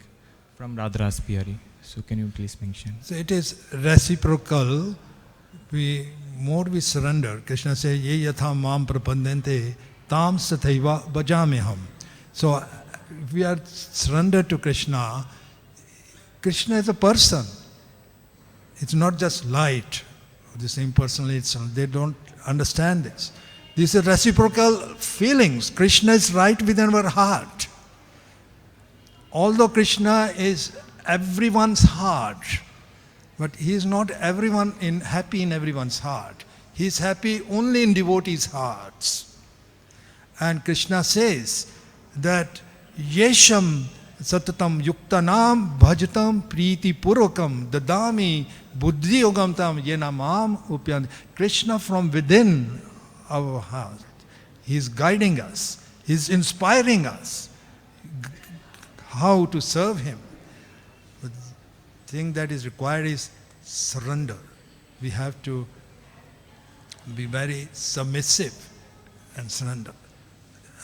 from Radharas Bihari. So can you please mention? So it is reciprocal. More we surrender. Krishna says, Ye yatha mam prapandente tam sathaiva bhajameham. So if we are surrendered to Krishna, Krishna is a person. It's not just light. The same personality. They don't understand this. These are reciprocal feelings. Krishna is right within our heart. Although Krishna is everyone's heart, but he is not happy in everyone's heart. He is happy only in devotees' hearts. And Krishna says that Yesham Satatam Yuktanam Bhajatam Priti Purokam Dadami Buddhi Yogam Tam Yenamam Upyan. Krishna from within our heart. He is guiding us. He is inspiring us how to serve him. The thing that is required is surrender. We have to be very submissive and surrender.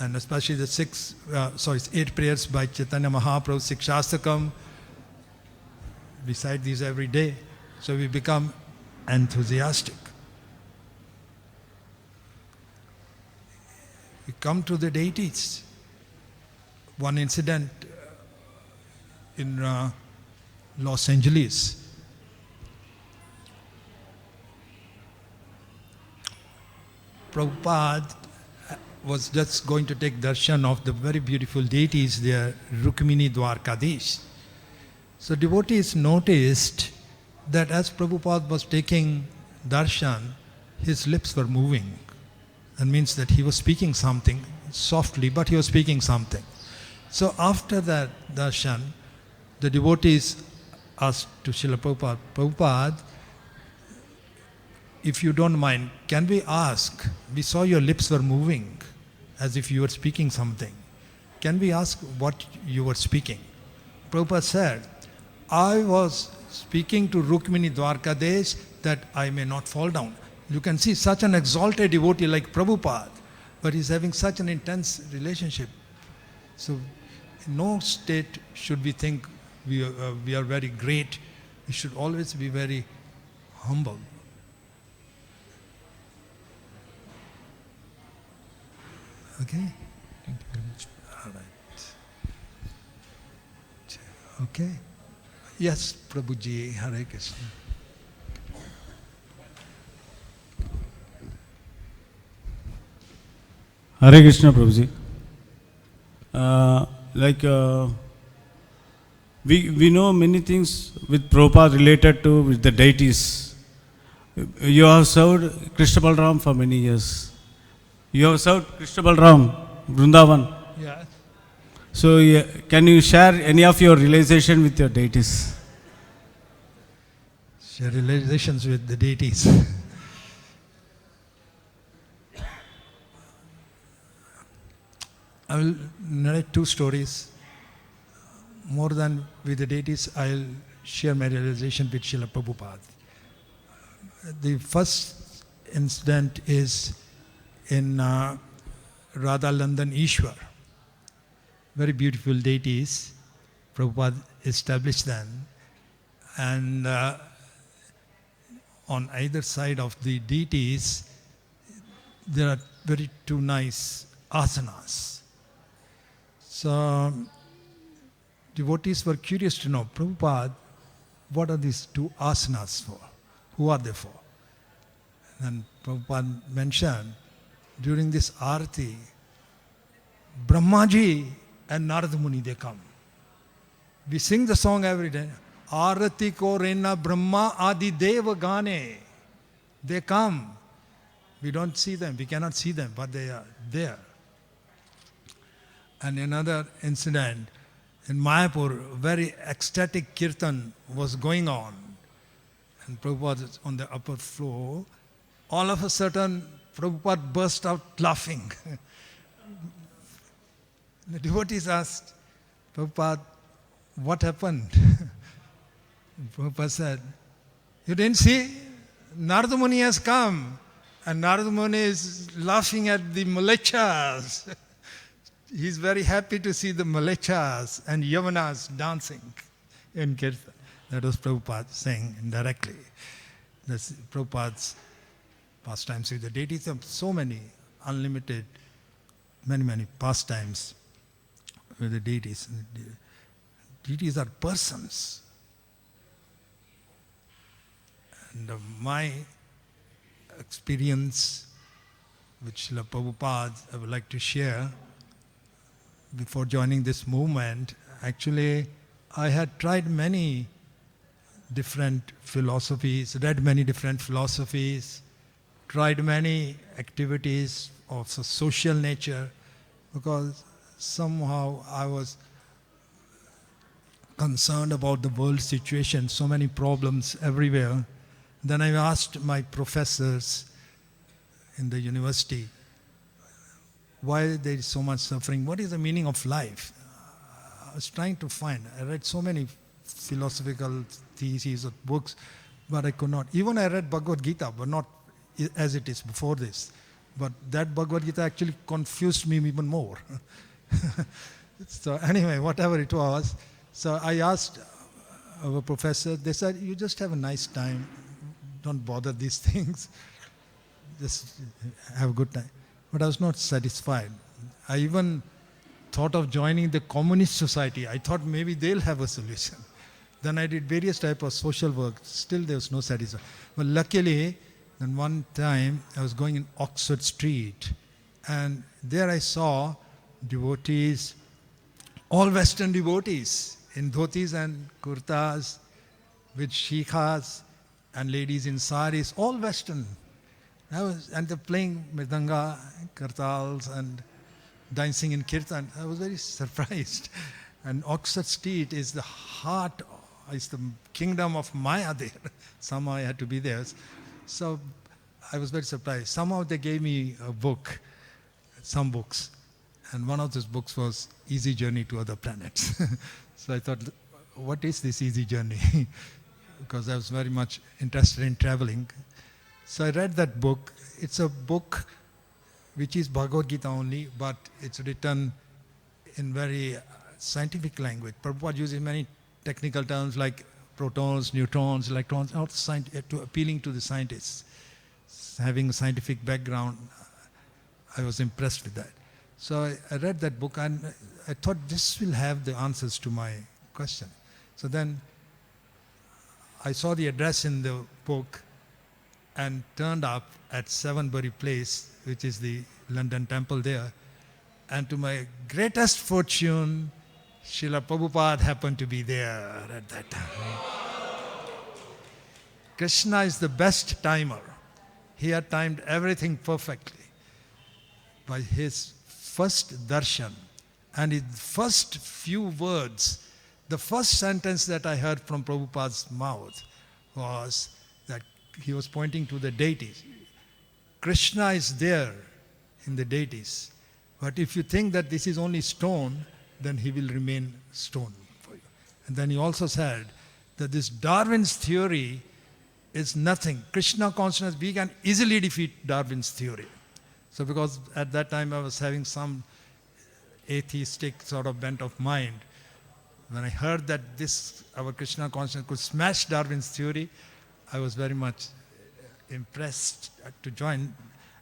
and especially the 8 prayers by Chaitanya Mahaprabhu, Sikshastakam, recite these every day. So we become enthusiastic. We come to the deities. One incident in Los Angeles. Prabhupada was just going to take darshan of the very beautiful deities there, Rukmini Dwarkadish. So devotees noticed that as Prabhupada was taking darshan, his lips were moving. That means that he was speaking something, softly, but he was speaking something. So after that darshan, the devotees asked to Srila Prabhupada, Prabhupada, if you don't mind, can we ask, we saw your lips were moving as if you were speaking something. Can we ask what you were speaking? Prabhupada said, I was speaking to Rukmini Dwarkadish that I may not fall down. You can see such an exalted devotee like Prabhupada, but he's having such an intense relationship. So in no state should we think we are very great. We should always be very humble. Okay? Thank you very much. All right. Okay. Yes, Prabhuji, Hare Krishna. Hare Krishna, Prabhuji. We know many things with Prabhupada related to with the deities. You have served Krishna Balram for many years. You have served Krishna Balram, Vrindavan. Yes. So can you share any of your realization with your deities? Share realizations with the deities. I will narrate 2 stories. More than with the deities, I'll share my realization with Srila Prabhupada. The first incident is in Radha Landan Ishwar. Very beautiful deities. Prabhupada established them. And on either side of the deities, there are very 2 nice asanas. So devotees were curious to know, Prabhupada, what are these 2 asanas for? Who are they for? And Prabhupada mentioned, during this arati, Brahmaji and Narada Muni, they come. We sing the song every day. Arati ko rena Brahma adi deva gane. They come. We don't see them, we cannot see them, but they are there. And another incident, in Mayapur, very ecstatic kirtan was going on. And Prabhupada is on the upper floor. All of a sudden, Prabhupada burst out laughing. The devotees asked, Prabhupada, what happened? Prabhupada said, you didn't see? Narada Muni has come. And Narada Muni is laughing at the Malechas. He's very happy to see the Malechas and Yavanas dancing in Kirtan. That was Prabhupada saying indirectly. That's Prabhupada's pastimes with the deities. There are so many, unlimited, many pastimes with the deities. Deities are persons. And my experience with Srila Prabhupada, I would like to share. Before joining this movement, actually, I had tried many different philosophies, read many different philosophies, tried many activities of social nature, because somehow I was concerned about the world situation, so many problems everywhere. Then I asked my professors in the university, why there is so much suffering? What is the meaning of life? I was trying to find. I read so many philosophical theses or books, but I could not. Even I read Bhagavad Gita, but not as it is before this. But that Bhagavad Gita actually confused me even more. So anyway, whatever it was, so I asked our professor, they said, you just have a nice time, don't bother these things, just have a good time. But I was not satisfied. I even thought of joining the communist society. I thought maybe they'll have a solution. Then I did various types of social work. Still there was no satisfaction. But luckily, then one time I was going in Oxford Street, and there I saw devotees, all Western devotees, in dhotis and kurtas, with shikhas, and ladies in saris, all Western. And they're playing mridanga, kartals, and dancing in kirtan. I was very surprised. And Oxford Street is the heart, is the kingdom of Maya there. Somehow I had to be there. So I was very surprised. Somehow they gave me a book, some books. And one of those books was Easy Journey to Other Planets. So I thought, what is this easy journey? Because I was very much interested in traveling. So I read that book. It's a book which is Bhagavad Gita only, but it's written in very scientific language. Prabhupada uses many technical terms like protons, neutrons, electrons, all appealing to the scientists. Having a scientific background, I was impressed with that. So I read that book and I thought this will have the answers to my question. So then I saw the address in the book and turned up at Sevenbury Place, which is the London temple there. And to my greatest fortune, Srila Prabhupada happened to be there at that time. Krishna is the best timer. He had timed everything perfectly. By his first darshan and his first few words, the first sentence that I heard from Prabhupada's mouth was that he was pointing to the deities. Krishna is there in the deities. But if you think that this is only stone, then he will remain stone for you. And then he also said that this Darwin's theory is nothing. Krishna consciousness, we can easily defeat Darwin's theory. So because at that time I was having some atheistic sort of bent of mind, when I heard that this, our Krishna consciousness could smash Darwin's theory, I was very much impressed to join.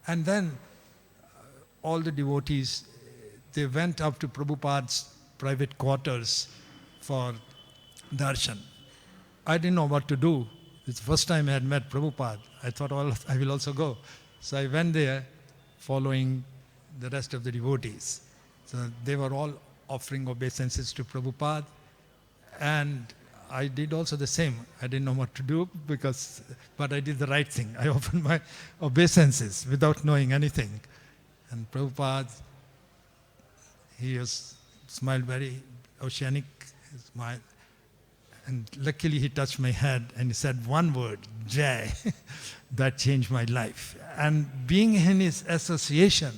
And then all the devotees, they went up to Prabhupada's private quarters for darshan. I didn't know what to do. It's the first time I had met Prabhupada. I thought, well, I will also go. So I went there following the rest of the devotees. So they were all offering obeisances to Prabhupada. And I did also the same. I didn't know what to do, but I did the right thing. I offered my obeisances without knowing anything. And Prabhupada, he smiled very oceanic smile. And luckily he touched my head and he said one word, Jai. That changed my life. And being in his association,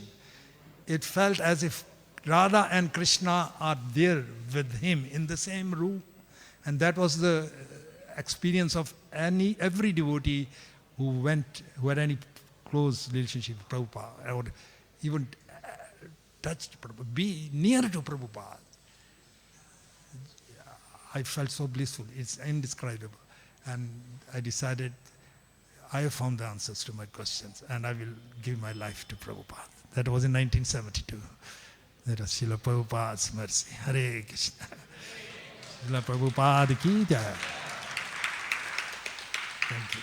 it felt as if Radha and Krishna are there with him in the same room. And that was the experience of every devotee who had any close relationship with Prabhupada, or even touched Prabhupada, be near to Prabhupada. I felt so blissful. It's indescribable. And I decided I have found the answers to my questions and I will give my life to Prabhupada. That was in 1972. That was Srila Prabhupada's mercy. Hare Krishna. Srila Prabhupada ki jai. Thank you.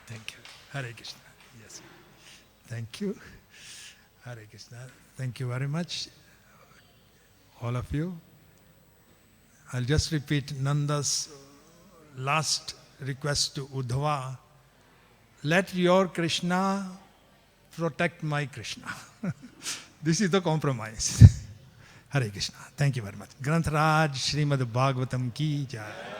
Thank you. Hare Krishna. Yes. Thank you. Hare Krishna. Thank you very much, all of you. I'll just repeat Nanda's last request to Uddhava. Let your Krishna protect my Krishna. This is the compromise. Hare Krishna. Thank you very much. Granth Raj Srimad Bhagavatam ki jai.